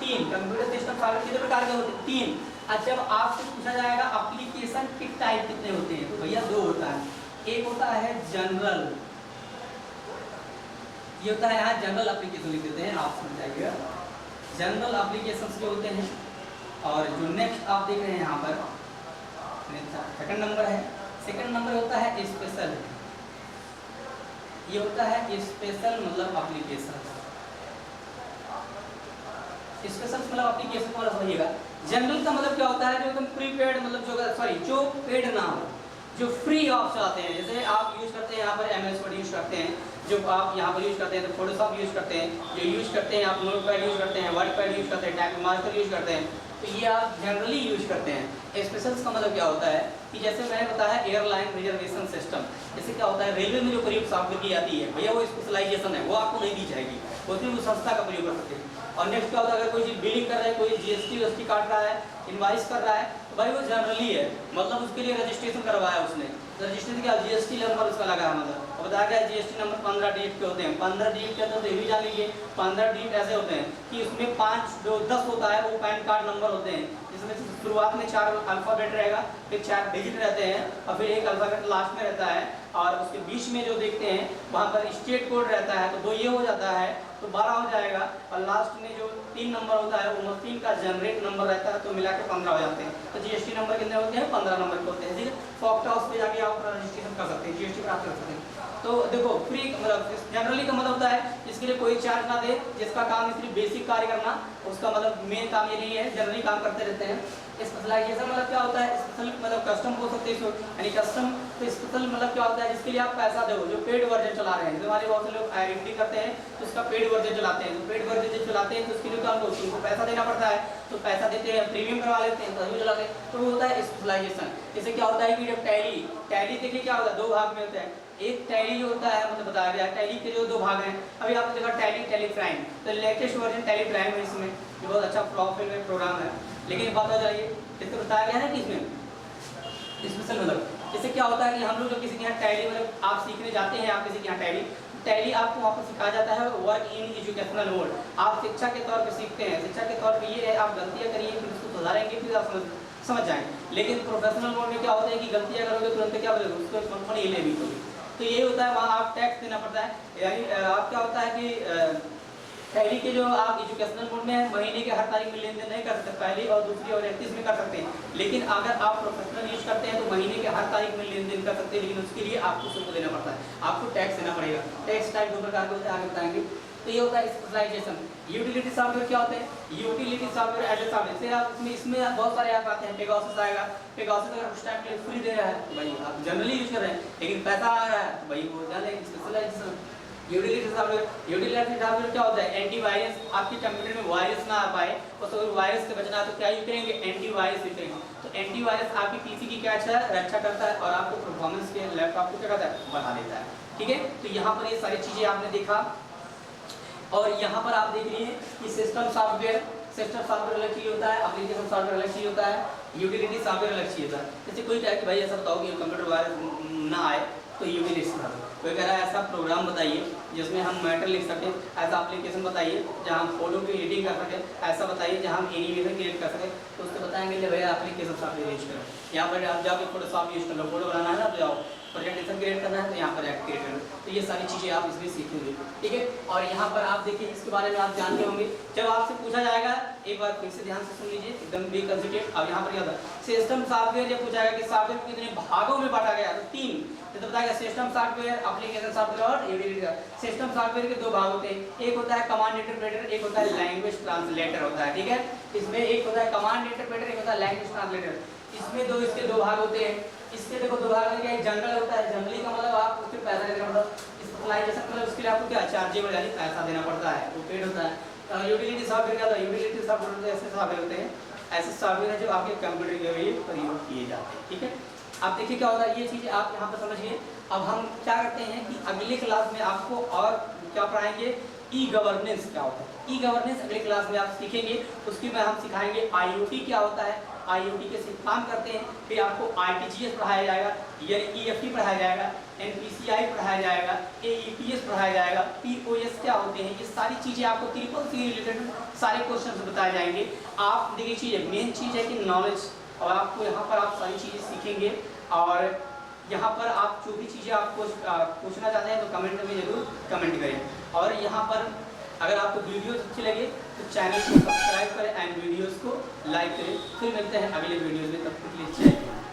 S1: 3। कंप्यूटर सिस्टम सॉफ्टवेयर कितने प्रकार के होते हैं, 3। और जब आपसे पूछा जाएगा एप्लीकेशन के टाइप कितने होते हैं, तो भैया 2 होता है। एक होता है जनरल, ये होता है यहाँ जनरल एप्लीकेशन लिख देते हैं, आप समझाइएगा जनरल एप्लीकेशन जो होते हैं। और जो नेक्स्ट आप देख रहे हैं यहाँ पर सेकंड नंबर है, सेकंड नंबर होता है स्पेशल। ये होता है स्पेशल मतलब एप्लीकेशन, स्पेशल मतलब एप्लीकेशन को समझिएगा। जनरल का मतलब क्या होता है, जो एकदम प्रीपेड, मतलब जो पेड ना हो, जो फ्री ऑफ आते हैं। जैसे आप यूज करते हैं यहाँ पर एमएस वर्ड यूज करते हैं, जो आप यहाँ पर यूज करते हैं, तो फोटोशॉप यूज करते हैं, जो यूज करते हैं आप नोटपैड यूज करते हैं, वर्ड पैड यूज करते हैं, टाइप मास्टर यूज करते हैं, तो ये आप जनरली यूज करते हैं। स्पेशल्स का मतलब क्या होता है कि जैसे मैंने बताया एयरलाइन रिजर्वेशन सिस्टम, जैसे क्या होता है रेलवे में जो प्रयोग सॉफ्टवेयर की जाती है भैया वो स्पेशलाइजेशन है, वो आपको नहीं दी जाएगी, उसमें वो संस्था का प्रयोग कर सकते हैं। और नेक्स्ट क्या होता है, अगर कोई चीज़ बिलिंग कर रहा है, कोई जीएसटी काट रहा है, इनवाइस कर रहा है, तो भाई वो जनरली है, मतलब उसके लिए रजिस्ट्रेशन करवाया उसने, रजिस्ट्रेशन क्या जीएसटी नंबर उसका लगा है, मतलब और बताया गया जीएसटी नंबर 15 डिजिट के होते हैं। 15 डिजिट के तो ये भी जान लीजिए 15 डिजिट ऐसे होते हैं कि उसमें 5 जो 10 होता है वो पैन कार्ड नंबर होते हैं, जिसमें शुरुआत में 4 अल्फ़ाबेट रहेगा, फिर 4 डिजिट रहते हैं और फिर एक अल्फ़ाबेट लास्ट में रहता है, और उसके बीच में जो देखते हैं वहाँ पर स्टेट कोड रहता है, तो 2 ये हो जाता है तो 12 हो जाएगा, और लास्ट में जो 3 नंबर होता है वो मशीन का जनरेट नंबर रहता है, तो मिला के 15 हो जाते हैं। तो जीएसटी नंबर कितने होते हैं, 15 नंबर के होते हैं, ठीक है। फॉक्ट हाउस पे जाके आप रजिस्ट्रेशन कर सकते हैं, जीएसटी प्राप्त कर सकते हैं। तो देखो फ्री मतलब जनरली का मतलब होता है इसके लिए कोई चार्ज ना दे, जिसका काम सिर्फ बेसिक कार्य करना, उसका मतलब मेन काम ये नहीं है, जनरली काम करते रहते हैं। स्पेशलाइजेशन मतलब क्या होता है, स्पेशल मतलब कस्टम हो सकते हैं, यानी कस्टम तो स्पेशल मतलब क्या होता है जिसके लिए आप पैसा दो, जो पेड वर्जन चला रहे हैं, हमारे बहुत से लोग आईडी करते हैं तो उसका पेड वर्जन चलाते हैं, तो पेड वर्जन जब चलाते हैं तो उसके लिए काम होती है, उनको पैसा देना पड़ता है, तो पैसा देते हैं, प्रीमियम करवा लेते हैं, तो चलाते हैं, तो वो होता है स्पेशलाइजेशन। जैसे क्या होता है कि जब टैली देखिए क्या होता है, 2 भाग में होता है। एक टैली जो होता है मतलब बताया गया, टैली के जो 2 भाग हैं, अभी आपने देखा टैली प्राइम, तो लेटेस्ट वर्जन टैली प्राइम है, इसमें जो बहुत अच्छा प्रॉफिट प्रोग्राम है। लेकिन बात हो जाइए इसको बताया गया है कि इसमें स्पेशल मतलब जैसे क्या होता है कि हम लोग जो किसी के यहाँ टैली मतलब आप सीखने जाते हैं, आप किसी के यहाँ टैली आपको वहाँ पर सिखाया जाता है वर्क इन एजुकेशनल मोड, आप शिक्षा के तौर पे सीखते हैं। शिक्षा के तौर पे ये है आप गलतियाँ करिए फिर उसको सुधारेंगे, फिर आप समझ जाएंगे। लेकिन प्रोफेशनल मोड में क्या होता है कि गलतियाँ करोगे तुरंत क्या बोलोगे, उसको कंपनी ले भी होगी, तो ये होता है वहाँ आप टैक्स देना पड़ता है। यानी आप क्या होता है कि पहली के जो आप एजुकेशनल मोड में है, महीने के हर तारीख में लेन देन नहीं कर सकते, पहली और दूसरी और 31 में कर सकते हैं। लेकिन अगर आप प्रोफेशनल यूज करते हैं तो महीने के हर तारीख में लेन देन कर सकते हैं, लेकिन उसके लिए आपको शुल्क देना पड़ता है, आपको टैक्स देना पड़ेगा। टैक्स टाइप 2 प्रकार के होते हैं, आगे बताएंगे। तो ये होता है स्पेशलाइजेशन। यूटिलिटी सॉफ्टवेयर क्या होते हैं? Utility software as a software से आप इसमें बहुत सारे ऐप आते हैं। पेगासस आएगा, पेगासस अगर उस टाइम के लिए फ्री दे रहा है तो भाई आप जनरली यूज कर रहे हैं, लेकिन पैसा आ रहा है तो भाई वो जाने स्पेशलाइजेशन। यूटिलिटी सॉफ्टवेयर क्या होता है? एंटीवायरस, आपके कंप्यूटर में वायरस ना आ पाए और तो वायरस से बचना तो क्या यूज करेंगे? एंटीवायरस यूज करेंगे। तो एंटीवायरस आपकी पीसी की क्या रक्षा करता है और आपको परफॉर्मेंस के लैपटॉप को क्या करता है? बढ़ा देता है। ठीक है, तो यहाँ पर ये सारी चीजें आपने देखा। और यहाँ पर आप देख रही हैं कि सिस्टम सॉफ्टवेयर अलग चीज होता है, एप्लीकेशन सॉफ्टवेयर अलग चीज होता है, यूटिलिटी सॉफ्टवेयर अलग चीज होता है। जैसे कोई कहे कि भाई ऐसा बताओ कि कंप्यूटर वायरस ना आए तो यूटिलिटी सॉफ्टवेयर, कोई कह रहा है ऐसा प्रोग्राम बताइए जिसमें हम मैटर लिख सकें, ऐसा एप्लीकेशन बताइए जहाँ हम फोटो की एडिटिंग कर सकें, ऐसा बताइए जहाँ हम एनिमेशन क्रिएट कर सकें, तो उसको बताएंगे भैया एप्लीकेशन सॉफ्टवेयर यूज करो। यहाँ पर आप जाके फोटोशॉप यूज कर लो, फोटो बनाना है ना तो जाओ, प्रेजेंटेशन क्रिएट करना है तो यहाँ पर एक्ट क्रिएट करो। तो ये सारी चीज़ें आप इसमें सीखेंगे। ठीक है, और यहाँ पर आप देखिए इसके बारे में आप जानते होंगे, जब आपसे पूछा जाएगा, एक बार फिर से ध्यान से सुन लीजिए, एकदम बी कंसिडरेट। अब यहाँ पर क्या होता है? सिस्टम सॉफ्टवेयर जब पूछा गया कि सॉफ्टवेयर को कितने भागों में बांटा गया, तो 3 तो बताएगा सिस्टम सॉफ्टवेयर, एप्लीकेशन सॉफ्टवेयर और यूटिलिटी। सिस्टम सॉफ्टवेयर के 2 भाग होते हैं, एक होता है कमांड इंटरप्रेटर, एक होता है लैंग्वेज ट्रांसलेटर होता है। ठीक है, इसमें एक होता है कमांड इंटरप्रेटर, एक होता है लैंग्वेज ट्रांसलेटर। इसमें इसके 2 भाग होते हैं। इसके देखो 2 भाग में क्या है? जनरल होता है, जनरली का मतलब आप उसके पैसा देना पड़ता है, स्पेशलाइजेशन मतलब उसके लिए आपको क्या चार्जेबल यानी पैसा देना पड़ता है, वो पेड होता है। यूटिलिटी सॉफ्टवेयर क्या होता है? यूटिलिटी सॉफ्टवेयर ऐसे सॉफ्टवेयर होते हैं, ऐसे सॉफ्टवेयर है जो आपके कंप्यूटर के लिए प्रयोग किए जाते हैं। ठीक है, आप देखिए क्या होता है, ये चीज़ें आप यहाँ पर समझिए। अब हम क्या करते हैं कि अगले क्लास में आपको और क्या पढ़ाएंगे? ई गवर्नेंस क्या होता है, ई गवर्नेंस अगले क्लास में आप सीखेंगे। उसके में हम सिखाएंगे आईओटी क्या होता है, आईओटी कैसे काम करते हैं, फिर आपको आरटीजीएस पढ़ाया जाएगा, ईएफटी पढ़ाया जाएगा, एनपीसीआई पढ़ाया जाएगा, एईपीएस पढ़ाया जाएगा, पीओएस क्या होते हैं, ये सारी चीज़ें आपको ट्रिपल सी रिलेटेड सारे क्वेश्चन बताए जाएंगे। आप देखिए चीज़ मेन चीज़ है कि नॉलेज, और आपको यहाँ पर आप सारी चीज़ें सीखेंगे। और यहाँ पर आप जो भी चीज़ें आपको पूछना चाहते हैं तो कमेंट में जरूर कमेंट करें। और यहाँ पर अगर आपको वीडियोस अच्छी लगे तो चैनल को सब्सक्राइब करें एंड वीडियोस को लाइक करें। फिर मिलते हैं अगले वीडियोस में, तब तक के लिए जय हिंद।